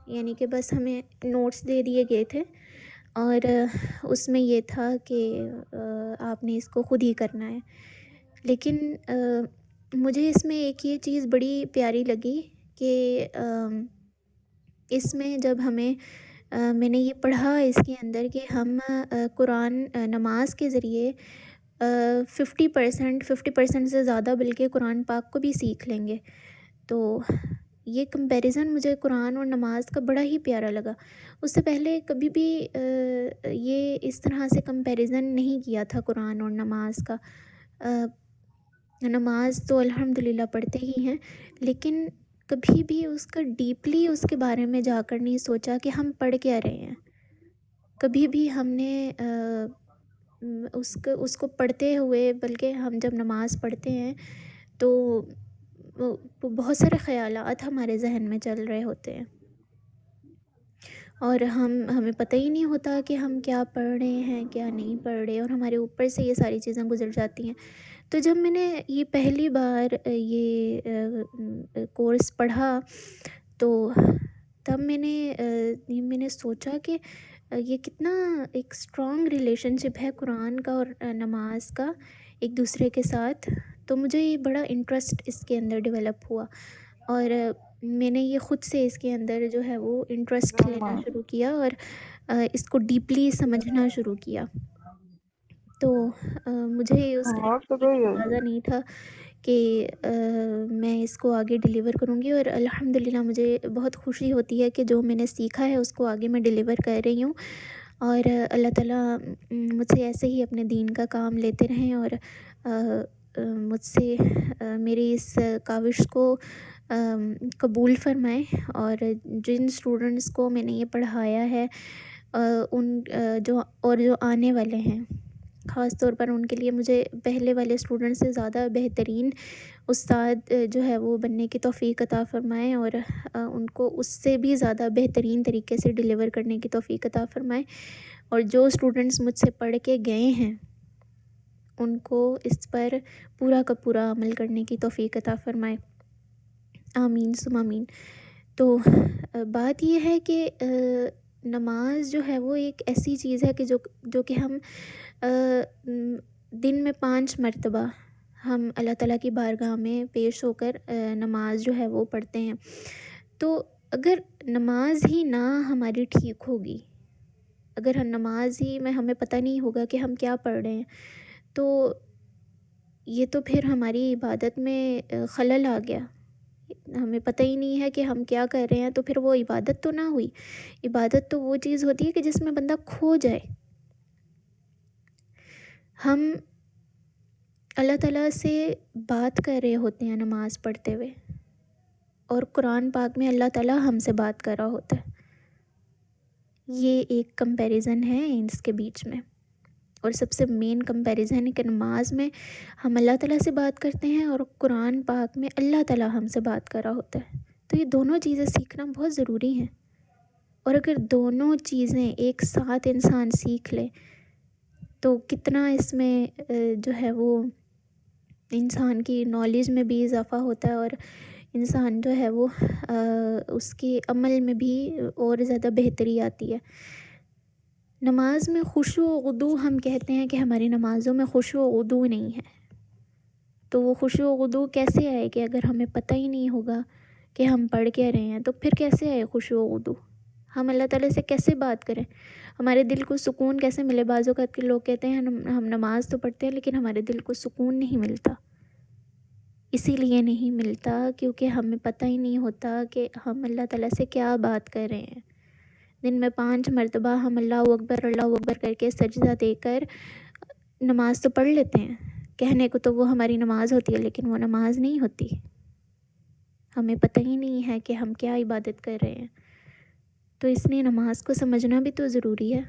یعنی کہ بس ہمیں نوٹس دے دیے گئے تھے اور اس میں یہ تھا کہ آپ نے اس کو خود ہی کرنا ہے۔ لیکن مجھے اس میں ایک یہ چیز بڑی پیاری لگی کہ اس میں جب میں نے یہ پڑھا اس کے اندر کہ ہم قرآن نماز کے ذریعے 50% سے زیادہ بلکہ قرآن پاک کو بھی سیکھ لیں گے۔ تو یہ کمپیریزن مجھے قرآن اور نماز کا بڑا ہی پیارا لگا۔ اس سے پہلے کبھی بھی یہ اس طرح سے کمپیریزن نہیں کیا تھا قرآن اور نماز کا۔ نماز تو الحمدللہ پڑھتے ہی ہیں، لیکن کبھی بھی اس کا ڈیپلی اس کے بارے میں جا کر نہیں سوچا کہ ہم پڑھ کیا رہے ہیں۔ کبھی بھی ہم نے اس کو پڑھتے ہوئے، بلکہ ہم جب نماز پڑھتے ہیں تو بہت سارے خیالات ہمارے ذہن میں چل رہے ہوتے ہیں اور ہمیں پتہ ہی نہیں ہوتا کہ ہم کیا پڑھ رہے ہیں کیا نہیں پڑھ رہے، اور ہمارے اوپر سے یہ ساری چیزیں گزر جاتی ہیں۔ تو جب میں نے یہ پہلی بار یہ کورس پڑھا تو تب میں نے سوچا کہ یہ کتنا ایک اسٹرانگ ریلیشن شپ ہے قرآن کا اور نماز کا ایک دوسرے کے ساتھ۔ تو مجھے یہ بڑا انٹرسٹ اس کے اندر ڈیولپ ہوا اور میں نے یہ خود سے اس کے اندر جو ہے وہ انٹرسٹ لینا شروع کیا اور اس کو ڈیپلی سمجھنا شروع کیا۔ تو مجھے اس ٹائم اندازہ نہیں تھا کہ میں اس کو آگے ڈیلیور کروں گی، اور الحمدللہ مجھے بہت خوشی ہوتی ہے کہ جو میں نے سیکھا ہے اس کو آگے میں ڈیلیور کر رہی ہوں، اور اللہ تعالیٰ مجھ سے ایسے ہی اپنے دین کا کام لیتے رہیں اور مجھ سے میری اس کاوش کو قبول فرمائیں، اور جن اسٹوڈنٹس کو میں نے یہ پڑھایا ہے ان جو آنے والے ہیں، خاص طور پر ان کے لیے مجھے پہلے والے اسٹوڈنٹ سے زیادہ بہترین استاد جو ہے وہ بننے کی توفیق عطا فرمائیں، اور ان کو اس سے بھی زیادہ بہترین طریقے سے ڈیلیور کرنے کی توفیق عطا فرمائیں، اور جو اسٹوڈنٹس مجھ سے پڑھ کے گئے ہیں ان کو اس پر پورا کا پورا عمل کرنے کی توفیق عطا فرمائے، آمین ثم آمین۔ تو بات یہ ہے کہ نماز جو ہے وہ ایک ایسی چیز ہے کہ جو کہ ہم دن میں 5 مرتبہ ہم اللہ تعالیٰ کی بارگاہ میں پیش ہو کر نماز جو ہے وہ پڑھتے ہیں۔ تو اگر نماز ہی نہ ہماری ٹھیک ہوگی، اگر ہم نماز ہی میں ہمیں پتہ نہیں ہوگا کہ ہم کیا پڑھ رہے ہیں، تو یہ تو پھر ہماری عبادت میں خلل آ گیا، ہمیں پتہ ہی نہیں ہے کہ ہم کیا کر رہے ہیں، تو پھر وہ عبادت تو نہ ہوئی۔ عبادت تو وہ چیز ہوتی ہے کہ جس میں بندہ کھو جائے۔ ہم اللہ تعالیٰ سے بات کر رہے ہوتے ہیں نماز پڑھتے ہوئے، اور قرآن پاک میں اللہ تعالیٰ ہم سے بات کر رہا ہوتا ہے. یہ ایک کمپیریزن ہے اس کے بیچ میں، اور سب سے مین کمپیریزن ہے کہ نماز میں ہم اللہ تعالیٰ سے بات کرتے ہیں اور قرآن پاک میں اللہ تعالیٰ ہم سے بات کر رہا ہوتا ہے. تو یہ دونوں چیزیں سیکھنا بہت ضروری ہیں، اور اگر دونوں چیزیں ایک ساتھ انسان سیکھ لے تو کتنا اس میں جو ہے وہ انسان کی نالج میں بھی اضافہ ہوتا ہے، اور انسان جو ہے وہ اس کے عمل میں بھی اور زیادہ بہتری آتی ہے. نماز میں خشوع و خضوع، ہم کہتے ہیں کہ ہماری نمازوں میں خشوع و خضوع نہیں ہے. تو وہ خشوع و خضوع کیسے آئے کہ اگر ہمیں پتہ ہی نہیں ہوگا کہ ہم پڑھ کیا رہے ہیں، تو پھر کیسے آئے خشوع و خضوع؟ ہم اللہ تعالیٰ سے کیسے بات کریں؟ ہمارے دل کو سکون کیسے ملے؟ بعض اوقات کے لوگ کہتے ہیں ہم نماز تو پڑھتے ہیں لیکن ہمارے دل کو سکون نہیں ملتا. اسی لیے نہیں ملتا کیونکہ ہمیں پتہ ہی نہیں ہوتا کہ ہم اللہ تعالیٰ سے کیا بات کر رہے ہیں. دن میں 5 مرتبہ ہم اللہ اکبر کر کے سجدہ دے کر نماز تو پڑھ لیتے ہیں، کہنے کو تو وہ ہماری نماز ہوتی ہے لیکن وہ نماز نہیں ہوتی. ہمیں پتہ ہی نہیں ہے کہ ہم کیا عبادت کر رہے ہیں. تو اس لیے نماز کو سمجھنا بھی تو ضروری ہے،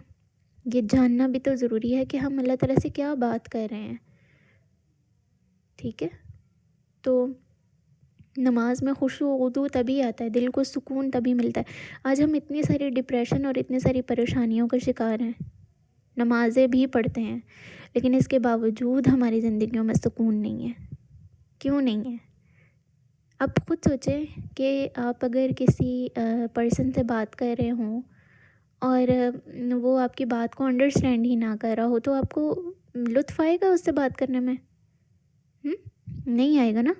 یہ جاننا بھی تو ضروری ہے کہ ہم اللہ تعالیٰ سے کیا بات کر رہے ہیں. ٹھیک ہے، تو نماز میں خشوع و خضوع تبھی آتا ہے، دل کو سکون تبھی ملتا ہے. آج ہم اتنی ساری ڈپریشن اور اتنی ساری پریشانیوں کا شکار ہیں، نمازیں بھی پڑھتے ہیں لیکن اس کے باوجود ہماری زندگیوں میں سکون نہیں ہے. کیوں نہیں ہے؟ اب خود سوچیں کہ آپ اگر کسی پرسن سے بات کر رہے ہوں اور وہ آپ کی بات کو انڈرسٹینڈ ہی نہ کر رہا ہو، تو آپ کو لطف آئے گا اس سے بات کرنے میں؟ نہیں آئے گا نا.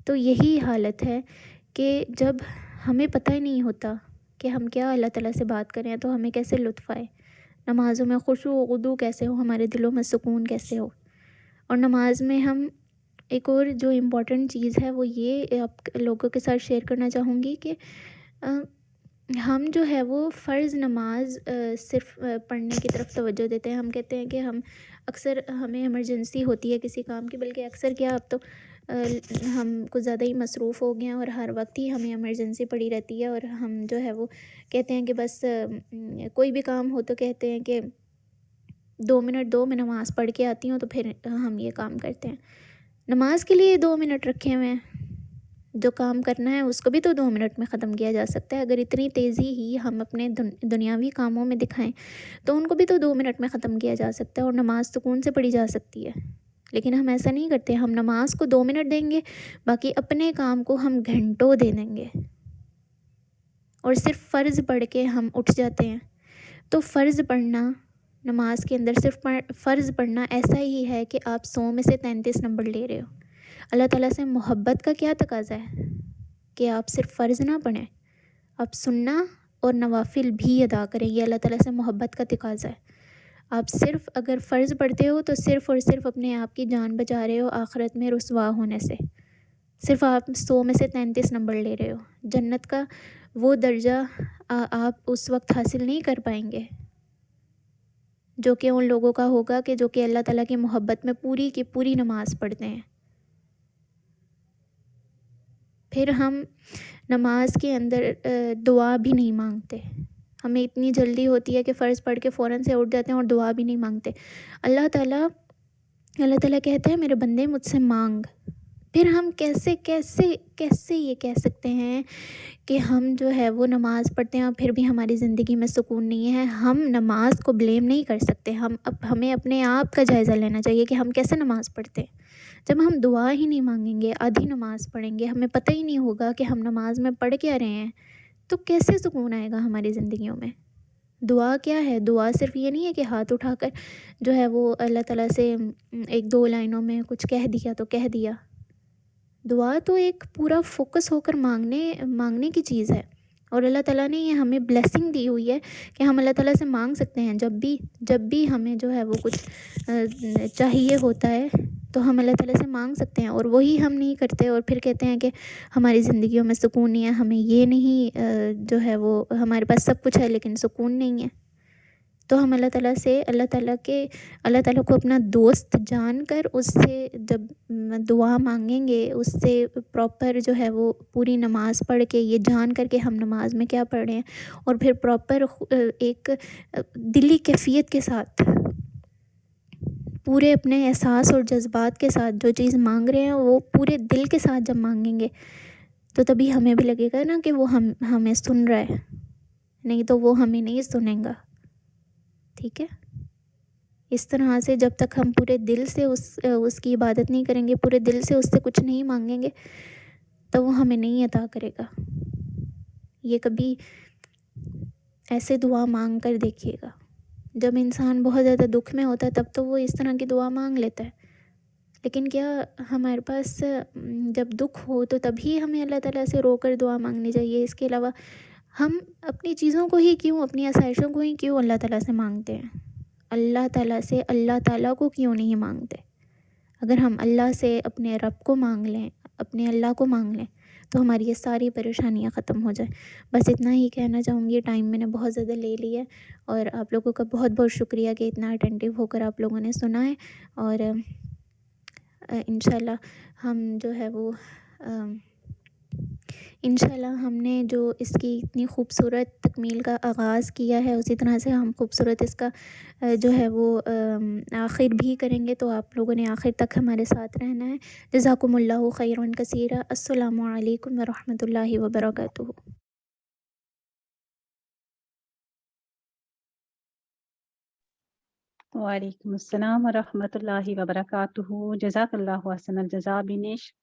تو یہی حالت ہے کہ جب ہمیں پتہ ہی نہیں ہوتا کہ ہم کیا اللہ تعالیٰ سے بات کریں تو ہمیں کیسے لطف آئے، نمازوں میں خشوع و خضوع کیسے ہو، ہمارے دلوں میں سکون کیسے ہو. اور نماز میں ہم ایک اور جو امپورٹنٹ چیز ہے وہ یہ آپ لوگوں کے ساتھ شیئر کرنا چاہوں گی کہ ہم جو ہے وہ فرض نماز صرف پڑھنے کی طرف توجہ دیتے ہیں. ہم کہتے ہیں کہ اکثر ہمیں ایمرجنسی ہوتی ہے کسی کام کی، بلکہ اکثر کیا اب تو ہم کچھ زیادہ ہی مصروف ہو گئے ہیں اور ہر وقت ہی ہمیں ایمرجنسی پڑی رہتی ہے، اور ہم جو ہے وہ کہتے ہیں کہ بس کوئی بھی کام ہو تو کہتے ہیں کہ 2 منٹ دو، میں نماز پڑھ کے آتی ہوں، تو پھر ہم یہ کام کرتے ہیں. نماز کے لیے 2 منٹ رکھے ہوئے ہیں، جو کام کرنا ہے اس کو بھی تو 2 منٹ میں ختم کیا جا سکتا ہے. اگر اتنی تیزی ہی ہم اپنے دنیاوی کاموں میں دکھائیں تو ان کو بھی تو 2 منٹ میں ختم کیا جا سکتا ہے اور نماز سکون سے پڑھی جا سکتی ہے. لیکن ہم ایسا نہیں کرتے، ہم نماز کو 2 منٹ دیں گے، باقی اپنے کام کو ہم گھنٹوں دے دیں گے، اور صرف فرض پڑھ کے ہم اٹھ جاتے ہیں. تو فرض پڑھنا، نماز کے اندر صرف فرض پڑھنا ایسا ہی ہے کہ آپ 100 میں سے 33 نمبر لے رہے ہو. اللہ تعالیٰ سے محبت کا کیا تقاضا ہے کہ آپ صرف فرض نہ پڑھیں، آپ سننا اور نوافل بھی ادا کریں. یہ اللہ تعالیٰ سے محبت کا تقاضا ہے. آپ صرف اگر فرض پڑھتے ہو تو صرف اور صرف اپنے آپ کی جان بچا رہے ہو آخرت میں رسوا ہونے سے. صرف آپ 100 میں سے 33 نمبر لے رہے ہو. جنت کا وہ درجہ آپ اس وقت حاصل نہیں کر پائیں گے جو کہ ان لوگوں کا ہوگا کہ جو کہ اللہ تعالیٰ کی محبت میں پوری کی پوری نماز پڑھتے ہیں. پھر ہم نماز کے اندر دعا بھی نہیں مانگتے. ہمیں اتنی جلدی ہوتی ہے کہ فرض پڑھ کے فوراً سے اٹھ جاتے ہیں اور دعا بھی نہیں مانگتے. اللہ تعالیٰ کہتے ہیں میرے بندے مجھ سے مانگ. پھر ہم کیسے یہ کہہ سکتے ہیں کہ ہم جو ہے وہ نماز پڑھتے ہیں اور پھر بھی ہماری زندگی میں سکون نہیں ہے؟ ہم نماز کو بلیم نہیں کر سکتے. ہمیں اپنے آپ کا جائزہ لینا چاہیے کہ ہم کیسے نماز پڑھتے ہیں. جب ہم دعا ہی نہیں مانگیں گے، آدھی نماز پڑھیں گے، ہمیں پتہ ہی نہیں ہوگا کہ ہم نماز میں پڑھ کیا رہے ہیں، تو کیسے سکون آئے گا ہماری زندگیوں میں؟ دعا کیا ہے؟ دعا صرف یہ نہیں ہے کہ ہاتھ اٹھا کر جو ہے وہ اللہ تعالیٰ سے 1-2 لائنوں میں کچھ کہہ دیا تو کہہ دیا. دعا تو ایک پورا فوکس ہو کر مانگنے کی چیز ہے. اور اللہ تعالیٰ نے یہ ہمیں بلیسنگ دی ہوئی ہے کہ ہم اللہ تعالیٰ سے مانگ سکتے ہیں. جب بھی ہمیں جو ہے وہ کچھ چاہیے ہوتا ہے تو ہم اللہ تعالیٰ سے مانگ سکتے ہیں، اور وہی ہم نہیں کرتے اور پھر کہتے ہیں کہ ہماری زندگیوں میں سکون نہیں ہے، ہمیں یہ نہیں جو ہے وہ ہمارے پاس سب کچھ ہے لیکن سکون نہیں ہے. تو ہم اللہ تعالیٰ کو اپنا دوست جان کر اس سے جب دعا مانگیں گے، اس سے پراپر جو ہے وہ پوری نماز پڑھ کے یہ جان کر کے ہم نماز میں کیا پڑھ رہے ہیں، اور پھر پراپر ایک دلی کیفیت کے ساتھ پورے اپنے احساس اور جذبات کے ساتھ جو چیز مانگ رہے ہیں وہ پورے دل کے ساتھ جب مانگیں گے تو تبھی ہمیں بھی لگے گا نا کہ وہ ہمیں سن رہا ہے، نہیں تو وہ ہمیں نہیں سنیں گا. ٹھیک ہے، اس طرح سے جب تک ہم پورے دل سے اس کی عبادت نہیں کریں گے، پورے دل سے اس سے کچھ نہیں مانگیں گے تو وہ ہمیں نہیں عطا کرے گا. یہ کبھی ایسے دعا مانگ کر دیکھیے گا، جب انسان بہت زیادہ دکھ میں ہوتا ہے تب تو وہ اس طرح کی دعا مانگ لیتا ہے، لیکن کیا ہمارے پاس جب دکھ ہو تو تبھی ہمیں اللہ تعالیٰ سے رو کر دعا مانگنی چاہیے. اس کے علاوہ ہم اپنی چیزوں کو ہی کیوں، اپنی آسائشوں کو ہی کیوں اللہ تعالیٰ سے مانگتے ہیں؟ اللہ تعالیٰ سے اللہ تعالیٰ کو کیوں نہیں مانگتے؟ اگر ہم اللہ سے اپنے رب کو مانگ لیں، اپنے اللہ کو مانگ لیں تو ہماری یہ ساری پریشانیاں ختم ہو جائیں. بس اتنا ہی کہنا چاہوں گی، ٹائم میں نے بہت زیادہ لے لیا ہے، اور آپ لوگوں کا بہت بہت شکریہ کہ اتنا اٹینٹیو ہو کر آپ لوگوں نے سنا ہے. اور انشاءاللہ ہم جو ہے وہ انشاءاللہ ہم نے جو اس کی اتنی خوبصورت تکمیل کا آغاز کیا ہے اسی طرح سے ہم خوبصورت اس کا جو ہے وہ آخر بھی کریں گے. تو آپ لوگوں نے آخر تک ہمارے ساتھ رہنا ہے. جزاکم اللہ خیرا کثیرا. السلام علیکم ورحمۃ اللہ وبرکاتہ. وعلیکم السلام ورحمۃ اللہ وبرکاتہ. جزاک اللہ احسن الجزا بنش.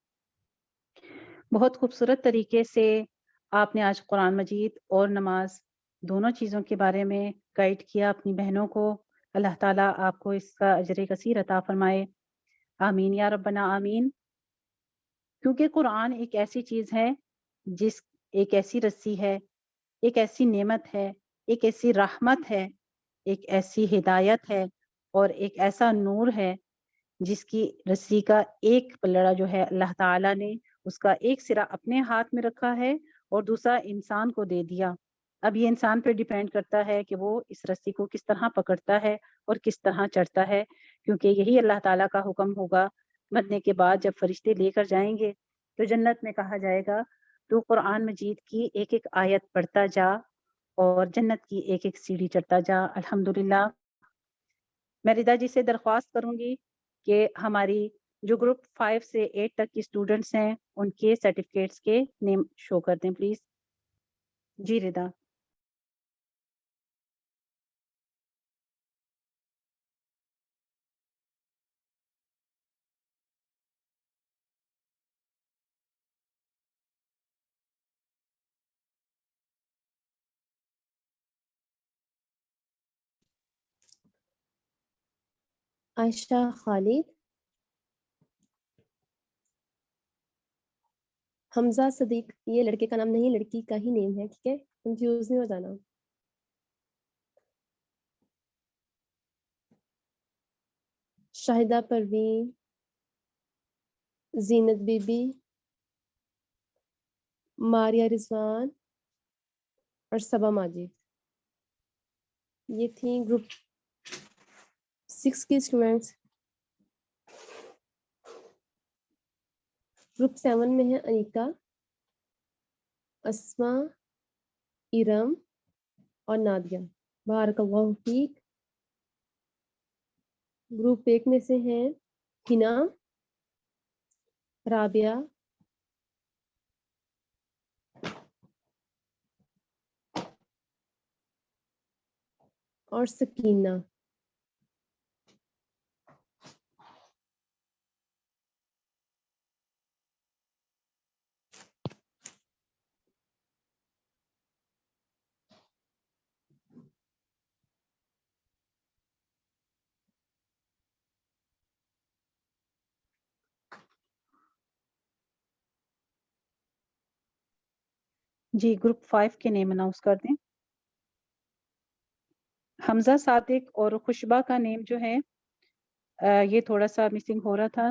بہت خوبصورت طریقے سے آپ نے آج قرآن مجید اور نماز دونوں چیزوں کے بارے میں گائیڈ کیا اپنی بہنوں کو. اللہ تعالیٰ آپ کو اس کا اجر کثیر عطا فرمائے. آمین یا ربنا آمین. کیونکہ قرآن ایک ایسی چیز ہے، ایک ایسی رسی ہے، ایک ایسی نعمت ہے، ایک ایسی رحمت ہے، ایک ایسی ہدایت ہے اور ایک ایسا نور ہے جس کی رسی کا ایک پلڑا جو ہے اللہ تعالیٰ نے اس کا ایک سرا اپنے ہاتھ میں رکھا ہے اور دوسرا انسان کو دے دیا. اب یہ انسان پہ ڈیپینڈ کرتا ہے کہ وہ اس رسی کو کس طرح پکڑتا ہے اور کس طرح چڑھتا ہے، کیونکہ یہی اللہ تعالیٰ کا حکم ہوگا. مرنے کے بعد جب فرشتے لے کر جائیں گے تو جنت میں کہا جائے گا تو قرآن مجید کی ایک ایک آیت پڑھتا جا اور جنت کی ایک ایک سیڑھی چڑھتا جا. الحمدللہ. میں ردا جی سے درخواست کروں گی کہ ہماری جو گروپ 5 سے 8 تک کی اسٹوڈنٹس ہیں ان کے سرٹیفکیٹس کے نیم شو کر دیں پلیز. جی ردا. عائشہ خالد، حمزہ صدیق. یہ لڑکے کا نام نہیں، لڑکی کا ہی نیم ہے، ٹھیک ہے، کنفیوز نہیں ہو جانا. شاہدہ پروین، زینت بی بی، ماریہ رضوان اور صبا ماجد. یہ تھیں گروپ 6 کی اسٹوڈنٹس. گروپ 7 میں ہے انیتا، اسما، ارم اور نادیہ. بارک اللہ فیک. گروپ 1 میں سے ہیں ہنا، رابعہ، اور سکینہ. جی گروپ 5 کے نیم اناؤنس کر دیں. حمزہ صادق اور خوشبہ کا نیم جو ہے یہ تھوڑا سا مسنگ ہو رہا تھا،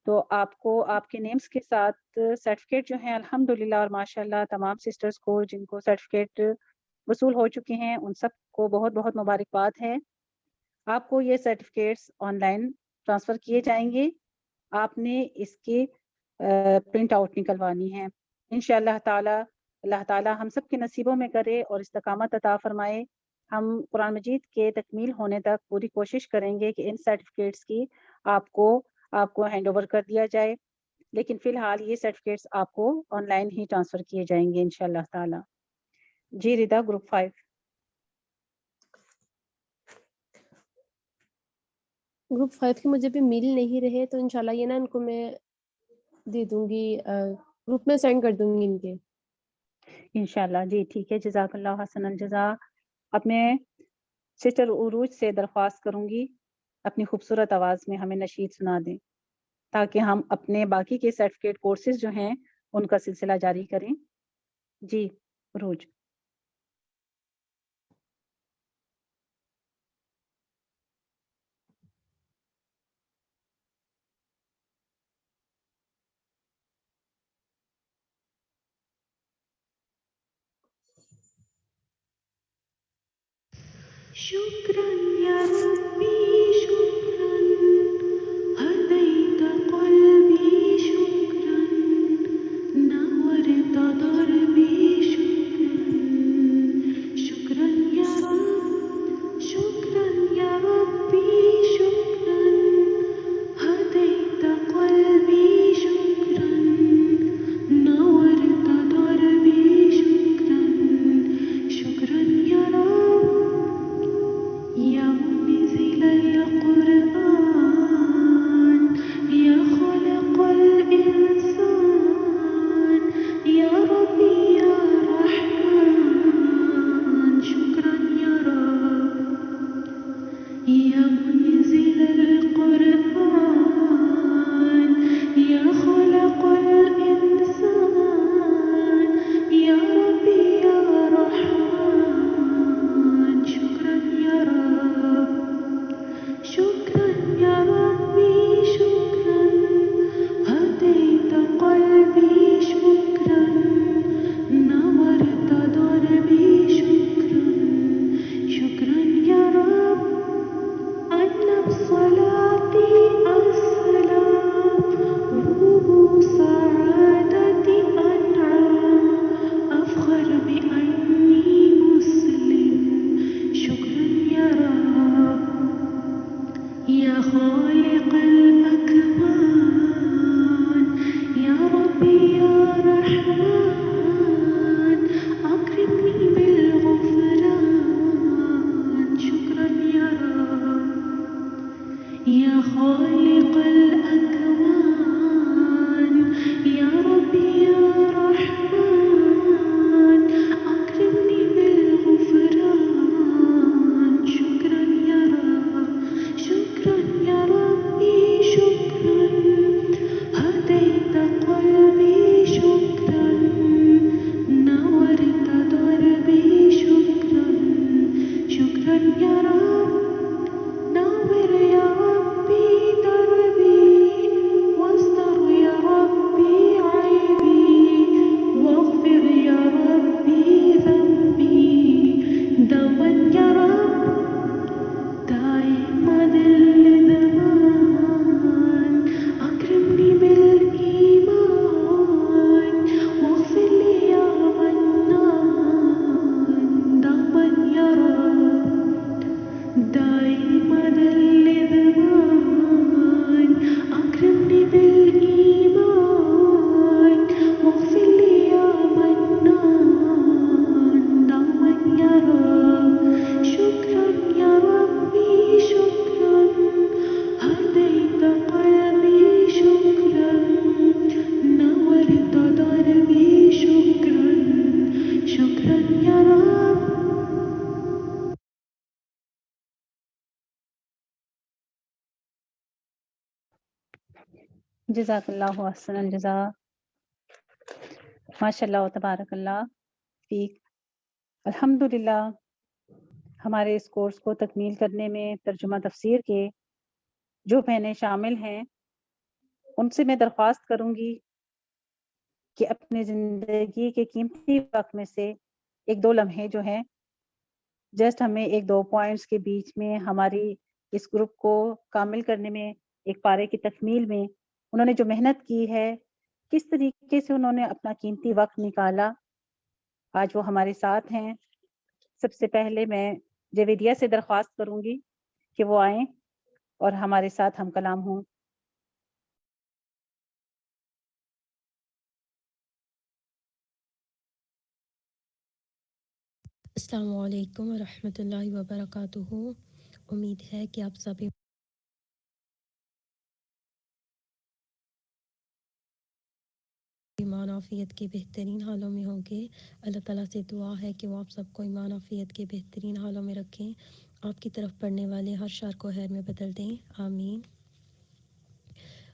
تو آپ کو آپ کے نیمز کے ساتھ سرٹیفکیٹ جو ہیں الحمدللہ اور ماشاءاللہ تمام سسٹرز کو جن کو سرٹیفکیٹ وصول ہو چکے ہیں ان سب کو بہت بہت مبارکباد ہے. آپ کو یہ سرٹیفکیٹس آن لائن ٹرانسفر کیے جائیں گے. آپ نے اس کی پرنٹ آؤٹ نکلوانی ہے. انشاءاللہ تعالی اللہ تعالی ہم سب کے نصیبوں میں کرے اور استقامت عطا فرمائے. ہم قرآن مجید کے تکمیل ہونے تک پوری کوشش کریں گے کہ ان سرٹیفکیٹس کی آپ کو ہینڈ اوور کر دیا جائے. لیکن فی الحال یہ سرٹیفکیٹس آپ کو آن لائن ہی ٹرانسفر کیے جائیں گے انشاءاللہ تعالی. جی ردا گروپ 5. گروپ 5 کے مجھے بھی مل نہیں رہے تو انشاءاللہ یہ نا ان کو میں دے دوں گی، گروپ میں سینڈ کر دوں گی ان کے. انشاءاللہ جی ٹھیک ہے. جزاک اللہ حسن الجزا. اب میں سسٹر عروج سے درخواست کروں گی اپنی خوبصورت آواز میں ہمیں نشید سنا دیں تاکہ ہم اپنے باقی کے سرٹیفکیٹ کورسز جو ہیں ان کا سلسلہ جاری کریں. جی عروج. شكرا يا ربي شكرا هديت قلبي شكرا نورت دربي شكرا شكرا يا رب شكرا يا ربي شكرا هديت قلبي شكرا نورت دربي شكرا شكرا يا رب يا منزل القرآن يا خلق الإنسان يا ربي يا رحمن شكرا يا رب يا منزل القرآن يا خلق الإنسان يا ربي يا رحمن شكرا يا رب شكرا يا ربي شكرا هديت قلبي شكرا نورت دربي شكرا شكرا يا رب أنب صلاتي السلام روح سعادتي أنعام أفخر بأني مسلم شكرا يا رب يا خالق الأكوان يا ربي يا رحمن أكرمني بالغفران شكرا يا رب يا خالق الأكوان يا ربي يا رحمن أكرمني بالغفران شكرا يا رب شكرا يا ربي شكرا هديت قلبي شكرا نورت دربي شكرا شكرا يا رب نور يا ربي دربي واستر يا ربي عيبي واغفر يا ربي ذنبي دوما يا رب دائما للزمان أكرمني بالإيمان واغفر لي يا منان دوما يا رب دائما للزمان أكرمني بالإيمان واغفر لي يا منان دوما يا رب شكرا يا ربي شكرا هديت قلبي شكرا نورت دربي شكرا شكرا يا رب جزاک اللہ احسن الجزا. ماشاء اللہ تبارک اللہ فیک. الحمدللہ ہمارے اس کورس کو تکمیل کرنے میں ترجمہ تفسیر کے جو بہنیں شامل ہیں ان سے میں درخواست کروں گی کہ اپنی زندگی کے قیمتی وقت میں سے ایک دو لمحے جو ہیں جسٹ ہمیں ایک دو پوائنٹس کے بیچ میں ہماری اس گروپ کو کامل کرنے میں، ایک پارے کی تکمیل میں انہوں نے جو محنت کی ہے، کس طریقے سے انہوں نے اپنا قیمتی وقت نکالا، آج وہ ہمارے ساتھ ہیں۔ سب سے پہلے میں جویدیہ سے درخواست کروں گی کہ وہ آئیں اور ہمارے ساتھ ہم کلام ہوں۔ السلام علیکم ورحمۃ اللہ وبرکاتہ۔ امید ہے کہ آپ سبھی ایمان عافیت کے بہترین حالوں میں ہوں گے۔ اللہ تعالیٰ سے دعا ہے کہ وہ آپ سب کو ایمان عافیت کے بہترین حالوں میں رکھیں، آپ کی طرف پڑھنے والے ہر شر کو خیر میں بدل دیں، آمین۔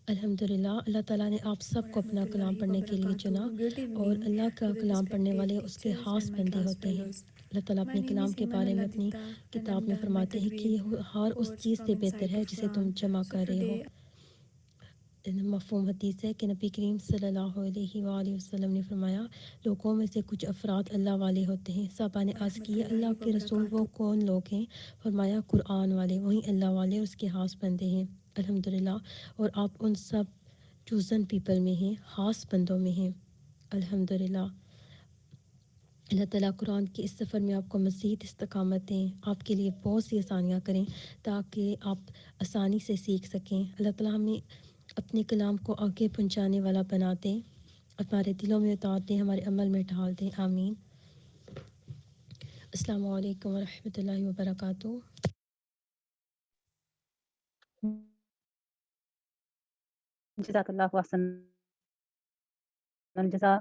الحمدللہ، اللہ تعالیٰ نے آپ سب کو اپنا کلام پڑھنے کے لیے چنا، اور اللہ کا کلام پڑھنے والے اس کے خاص بندے ہوتے ہیں۔ اللہ تعالیٰ اپنے کلام کے بارے میں اپنی کتاب میں فرماتے ہیں کہ یہ ہر اس چیز سے بہتر ہے جسے تم جمع کر رہے ہو۔ مفہوم حدیث ہے کہ نبی کریم صلی اللہ علیہ وآلہ وسلم نے فرمایا، لوگوں میں سے کچھ افراد اللہ والے ہوتے ہیں۔ صحابہ نے عرض کی، اللہ کے رسول وہ کون لوگ ہیں؟ فرمایا، قرآن والے، وہیں اللہ والے اور اس کے خاص بندے ہیں۔ الحمدللہ، اور آپ ان سب چوزن پیپل میں ہیں، خاص بندوں میں ہیں۔ الحمدللہ، اللہ تعالیٰ قرآن کے اس سفر میں آپ کو مزید استقامت دیں، آپ کے لیے بہت سی آسانیاں کریں تاکہ آپ آسانی سے سیکھ سکیں۔ اللہ تعالیٰ ہمیں اپنے کلام کو آگے پہنچانے والا بنا دیں، ہمارے دلوں میں اتار دیں، ہمارے عمل میں ڈھال دیں، آمین۔ السلام علیکم ورحمۃ اللہ وبرکاتہ۔ جزاک اللہ احسن الجزا۔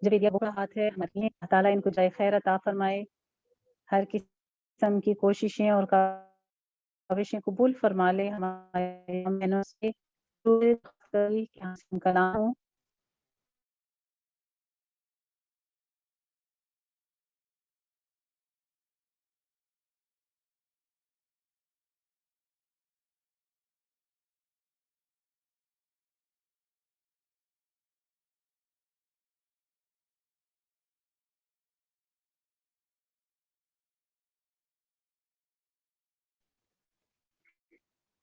جویدیہ بڑا ہاتھ ہے، اللہ تعالیٰ ان کو جائے خیر عطا فرمائے، ہر قسم کی کوششیں اور کاوشیں قبول فرما لے ہمارے بہنوں سے کلام ہوں۔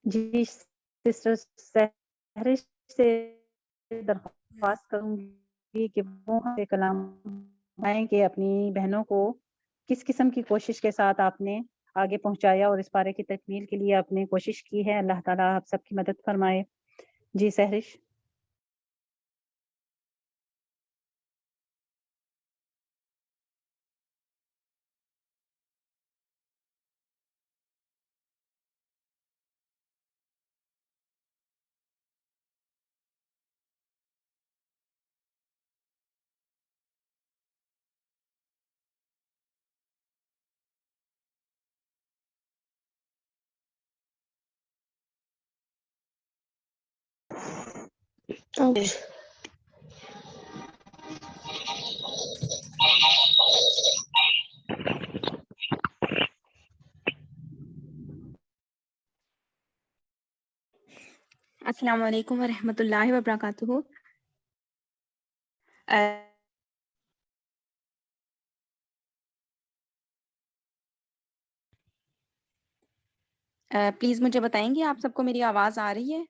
جی سسٹر سہرش سے درخواست کروں گی کہ وہ ہمیں کلام آئیں کہ اپنی بہنوں کو کس قسم کی کوشش کے ساتھ آپ نے آگے پہنچایا اور اس پارے کی تکمیل کے لیے آپ نے کوشش کی ہے۔ اللہ تعالیٰ آپ سب کی مدد فرمائے۔ جی سہرش۔ السلام علیکم ورحمۃ اللہ وبرکاتہ۔ پلیز مجھے بتائیں گے آپ سب کو میری آواز آ رہی ہے؟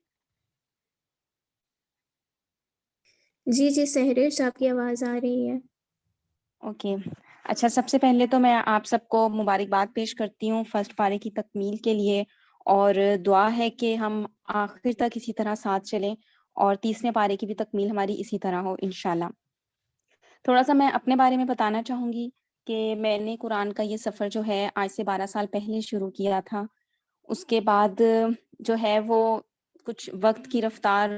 جی جی سہرش، آپ کی آواز آ رہی ہے۔ اوکے، اچھا، سب سے پہلے تو میں آپ سب کو مبارکباد پیش کرتی ہوں فرسٹ پارے کی تکمیل کے لیے، اور دعا ہے کہ ہم آخر تک اسی طرح ساتھ چلیں اور تیسرے پارے کی بھی تکمیل ہماری اسی طرح ہو انشاءاللہ۔ تھوڑا سا میں اپنے بارے میں بتانا چاہوں گی کہ میں نے قرآن کا یہ سفر جو ہے آج سے 12 سال پہلے شروع کیا تھا۔ اس کے بعد جو ہے وہ کچھ وقت کی رفتار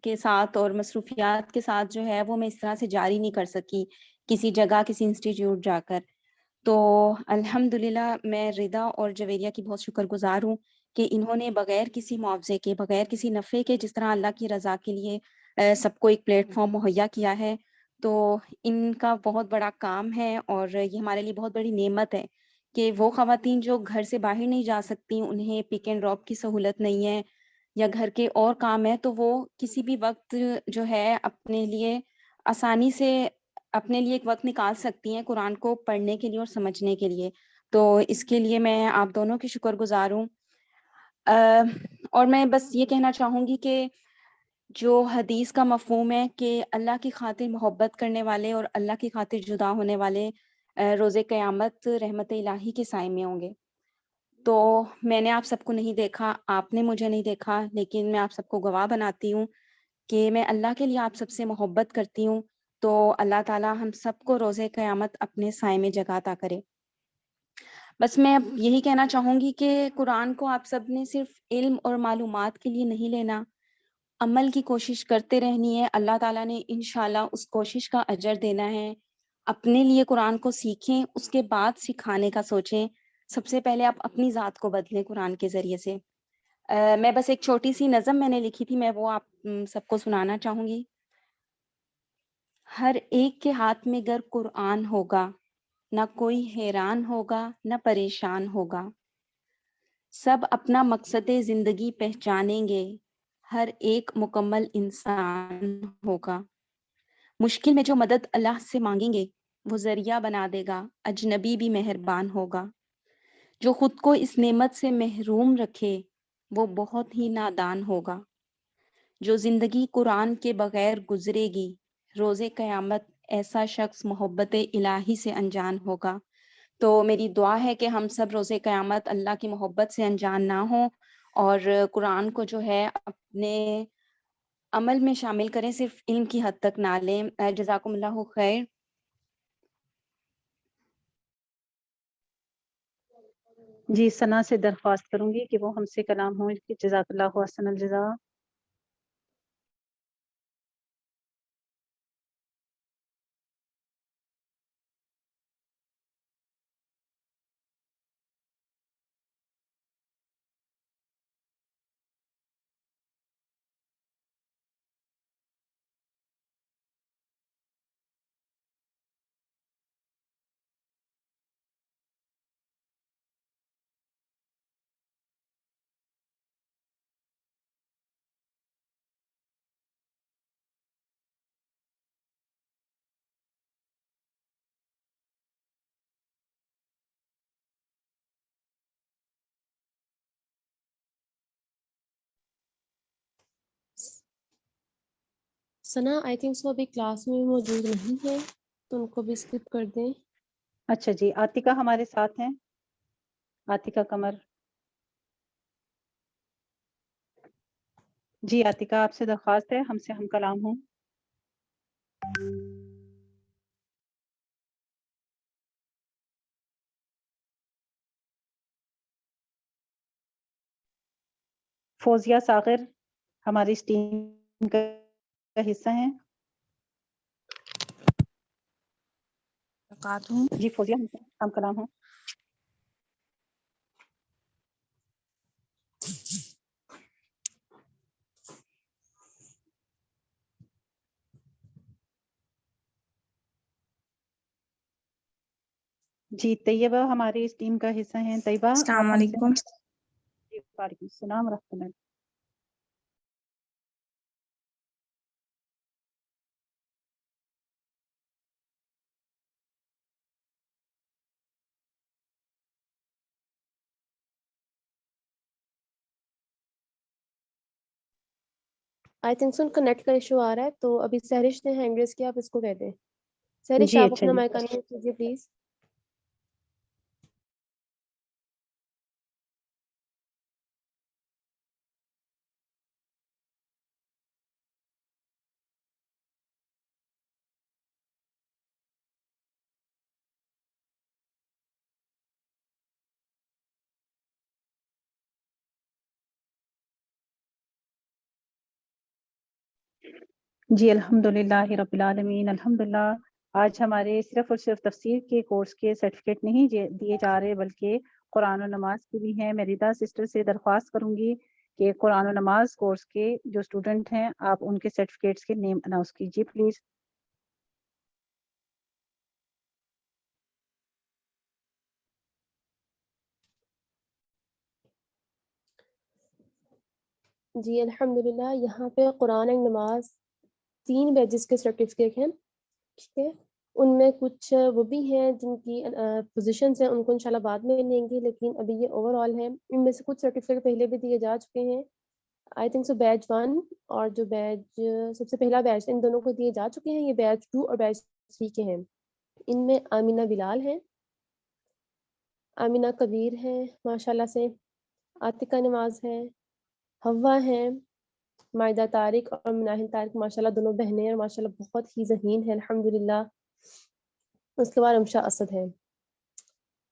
کے ساتھ اور مصروفیات کے ساتھ جو ہے وہ میں اس طرح سے جاری نہیں کر سکی کسی جگہ کسی انسٹیٹیوٹ جا کر۔ تو الحمدللہ میں ردا اور جویریہ کی بہت شکر گزار ہوں کہ انہوں نے بغیر کسی معاوضے کے، بغیر کسی نفع کے، جس طرح اللہ کی رضا کے لیے سب کو ایک پلیٹ فارم مہیا کیا ہے، تو ان کا بہت بڑا کام ہے اور یہ ہمارے لیے بہت بڑی نعمت ہے کہ وہ خواتین جو گھر سے باہر نہیں جا سکتی، انہیں پک اینڈ ڈراپ کی سہولت نہیں ہے یا گھر کے اور کام ہے، تو وہ کسی بھی وقت جو ہے اپنے لیے آسانی سے اپنے لیے ایک وقت نکال سکتی ہیں قرآن کو پڑھنے کے لیے اور سمجھنے کے لیے، تو اس کے لیے میں آپ دونوں کی شکر گزار ہوں۔ اور میں بس یہ کہنا چاہوں گی کہ جو حدیث کا مفہوم ہے کہ اللہ کی خاطر محبت کرنے والے اور اللہ کی خاطر جدا ہونے والے روز قیامت رحمت الہی کے سائے میں ہوں گے۔ تو میں نے آپ سب کو نہیں دیکھا، آپ نے مجھے نہیں دیکھا، لیکن میں آپ سب کو گواہ بناتی ہوں کہ میں اللہ کے لیے آپ سب سے محبت کرتی ہوں، تو اللہ تعالیٰ ہم سب کو روز قیامت اپنے سائے میں جگہ عطا کرے۔ بس میں اب یہی کہنا چاہوں گی کہ قرآن کو آپ سب نے صرف علم اور معلومات کے لیے نہیں لینا، عمل کی کوشش کرتے رہنی ہے۔ اللہ تعالیٰ نے انشاءاللہ اس کوشش کا اجر دینا ہے۔ اپنے لیے قرآن کو سیکھیں، اس کے بعد سکھانے کا سوچیں۔ سب سے پہلے آپ اپنی ذات کو بدلیں قرآن کے ذریعے سے۔ میں بس ایک چھوٹی سی نظم میں نے لکھی تھی، میں وہ آپ سب کو سنانا چاہوں گی۔ ہر ایک کے ہاتھ میں گر قرآن ہوگا، نہ کوئی حیران ہوگا نہ پریشان ہوگا، سب اپنا مقصد زندگی پہچانیں گے، ہر ایک مکمل انسان ہوگا۔ مشکل میں جو مدد اللہ سے مانگیں گے وہ ذریعہ بنا دے گا، اجنبی بھی مہربان ہوگا۔ جو خود کو اس نعمت سے محروم رکھے وہ بہت ہی نادان ہوگا۔ جو زندگی قرآن کے بغیر گزرے گی، روز قیامت ایسا شخص محبت الہی سے انجان ہوگا۔ تو میری دعا ہے کہ ہم سب روز قیامت اللہ کی محبت سے انجان نہ ہوں اور قرآن کو جو ہے اپنے عمل میں شامل کریں، صرف علم کی حد تک نہ لیں۔ جزاکم اللہ خیر۔ جی ثنا سے درخواست کروں گی کہ وہ ہم سے کلام ہوں کہ جزاک اللہ احسن الجزا۔ ثنا آئی تھنک سو ابھی کلاس میں موجود نہیں ہے، تو ان کو بھی اسکپ کر دیں۔ اچھا جی، عاتقہ ہمارے ساتھ ہیں، عاتقہ قمر۔ جی عاتقہ آپ سے درخواست ہے ہم سے ہم کلام ہوں۔ فوزیہ ساغر ہماری اس ٹیم کا حصہ ہیں۔ جی فوزیہ ہم سے ہم کلام ہوں۔ جی طیبہ ہماری اس ٹیم کا حصہ ہیں۔ طیبہ السلام آپ ہم سے۔ علیکم۔ جی وعلیکم السلام ورحمۃ اللہ۔ آئی تھنک سو ان کا نیٹ کا ایشو آ رہا ہے، تو ابھی سہرش نے ہینڈ ریز کیا، آپ اس کو کہہ دیں۔ سہرش جی آپ اچھا اپنا جی، مائک آن کیجیے پلیز۔ جی الحمدللہ رب العالمین۔ الحمدللہ آج ہمارے صرف اور صرف تفسیر کے کورس کے سرٹیفکیٹ نہیں دیے جا رہے بلکہ قرآن و نماز کی بھی ہیں۔ میں ریتا سسٹر سے درخواست کروں گی کہ قرآن و نماز کورس کے جو اسٹوڈنٹ ہیں آپ ان کے سرٹیفکیٹس کے نیم اناؤنس کیجیے پلیز۔ جی الحمدللہ یہاں پہ قرآن اینڈ نماز 3 بیچز کے سرٹیفکیٹ ہیں، ٹھیک ہے۔ ان میں کچھ وہ بھی ہیں جن کی پوزیشنز ہیں، ان کو انشاءاللہ بعد میں لیں گے، لیکن ابھی یہ اوور آل ہے۔ ان میں سے کچھ سرٹیفکیٹ پہلے بھی دیے جا چکے ہیں، آئی تھنک سو بیچ 1 اور جو بیچ سب سے پہلا بیچ ان دونوں کو دیے جا چکے ہیں، یہ بیچ 2 اور بیچ 3 کے ہیں۔ ان میں آمینہ بلال ہیں، آمینہ کبیر ہیں ماشاءاللہ سے، عاتقہ نواز ہیں، حوا ہیں، مائدہ طارق اور مناہل طارق ماشاءاللہ دونوں بہنیں ہیں اور ماشاءاللہ بہت ہی ذہین ہیں الحمدللہ۔ اس کے بعد امشا اسد ہے۔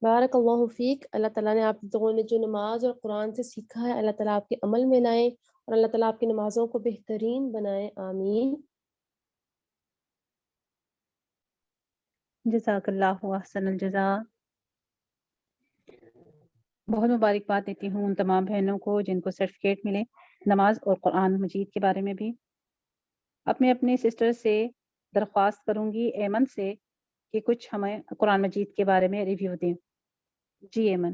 بارک اللہ فیک، اللہ تعالیٰ نے آپ لوگوں نے جو نماز اور قرآن سے سیکھا ہے اللہ تعالیٰ آپ کے عمل میں لائیں اور اللہ تعالیٰ آپ کی نمازوں کو بہترین بنائیں، آمین۔ جزاک اللہ احسن الجزاء۔ بہت مبارکباد دیتی ہوں ان تمام بہنوں کو جن کو سرٹیفکیٹ ملے نماز اور قرآن مجید کے بارے میں بھی۔ اپنے سسٹر سے درخواست کروں گی ایمن سے کہ کچھ ہمیں قرآن مجید کے بارے میں ریویو دیں۔ جی ایمن۔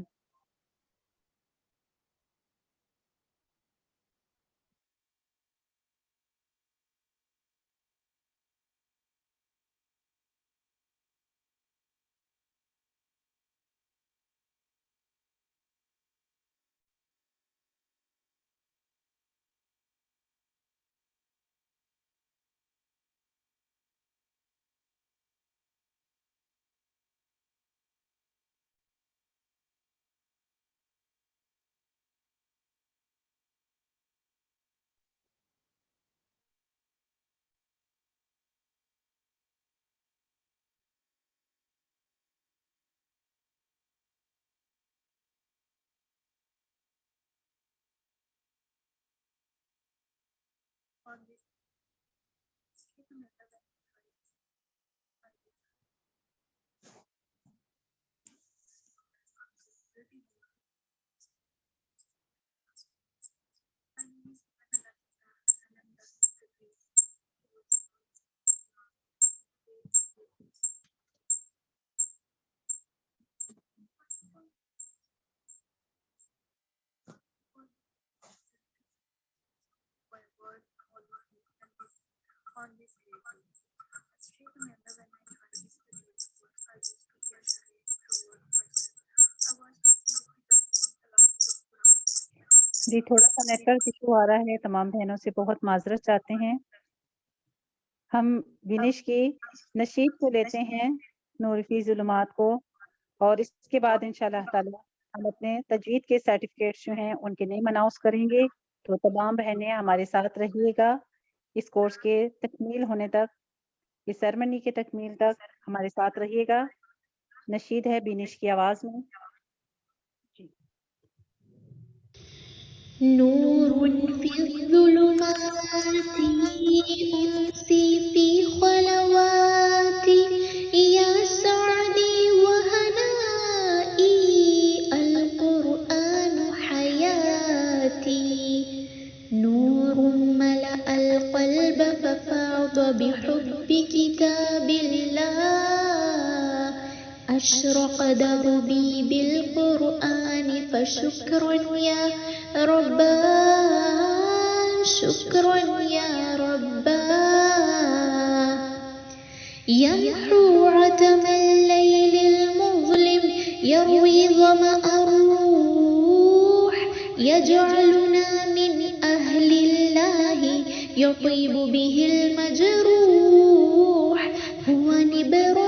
جی تھوڑا سا نیٹ ورک ایشو آ رہا ہے، تمام بہنوں سے بہت معذرت چاہتے ہیں۔ ہم بینش کی نشید کو لیتے ہیں، نور فی ظلمات کو، اور اس کے بعد انشاءاللہ تعالی ہم اپنے تجوید کے سرٹیفکیٹس جو ہیں ان کے نیم اناؤنس کریں گے۔ تو تمام بہنیں ہمارے ساتھ رہیے گا اس کورس کے تکمیل ہونے تک، اس سیرمنی کے تکمیل تک ہمارے ساتھ رہیے گا۔ نشید ہے بینش کی آواز میں۔ نور في الظلمات أنسي في خلواتي يا سعدي وهنائي القرآن حياتي نور ملأ القلب ففاض بحب كتاب الله أشرق دربي بالقرآن فشكرا يا ربا شكرا يا ربا يمحو عتم الليل المظلم يروي ظمأ الروح يجعلنا من أهل الله يطيب به المجروح هو نبر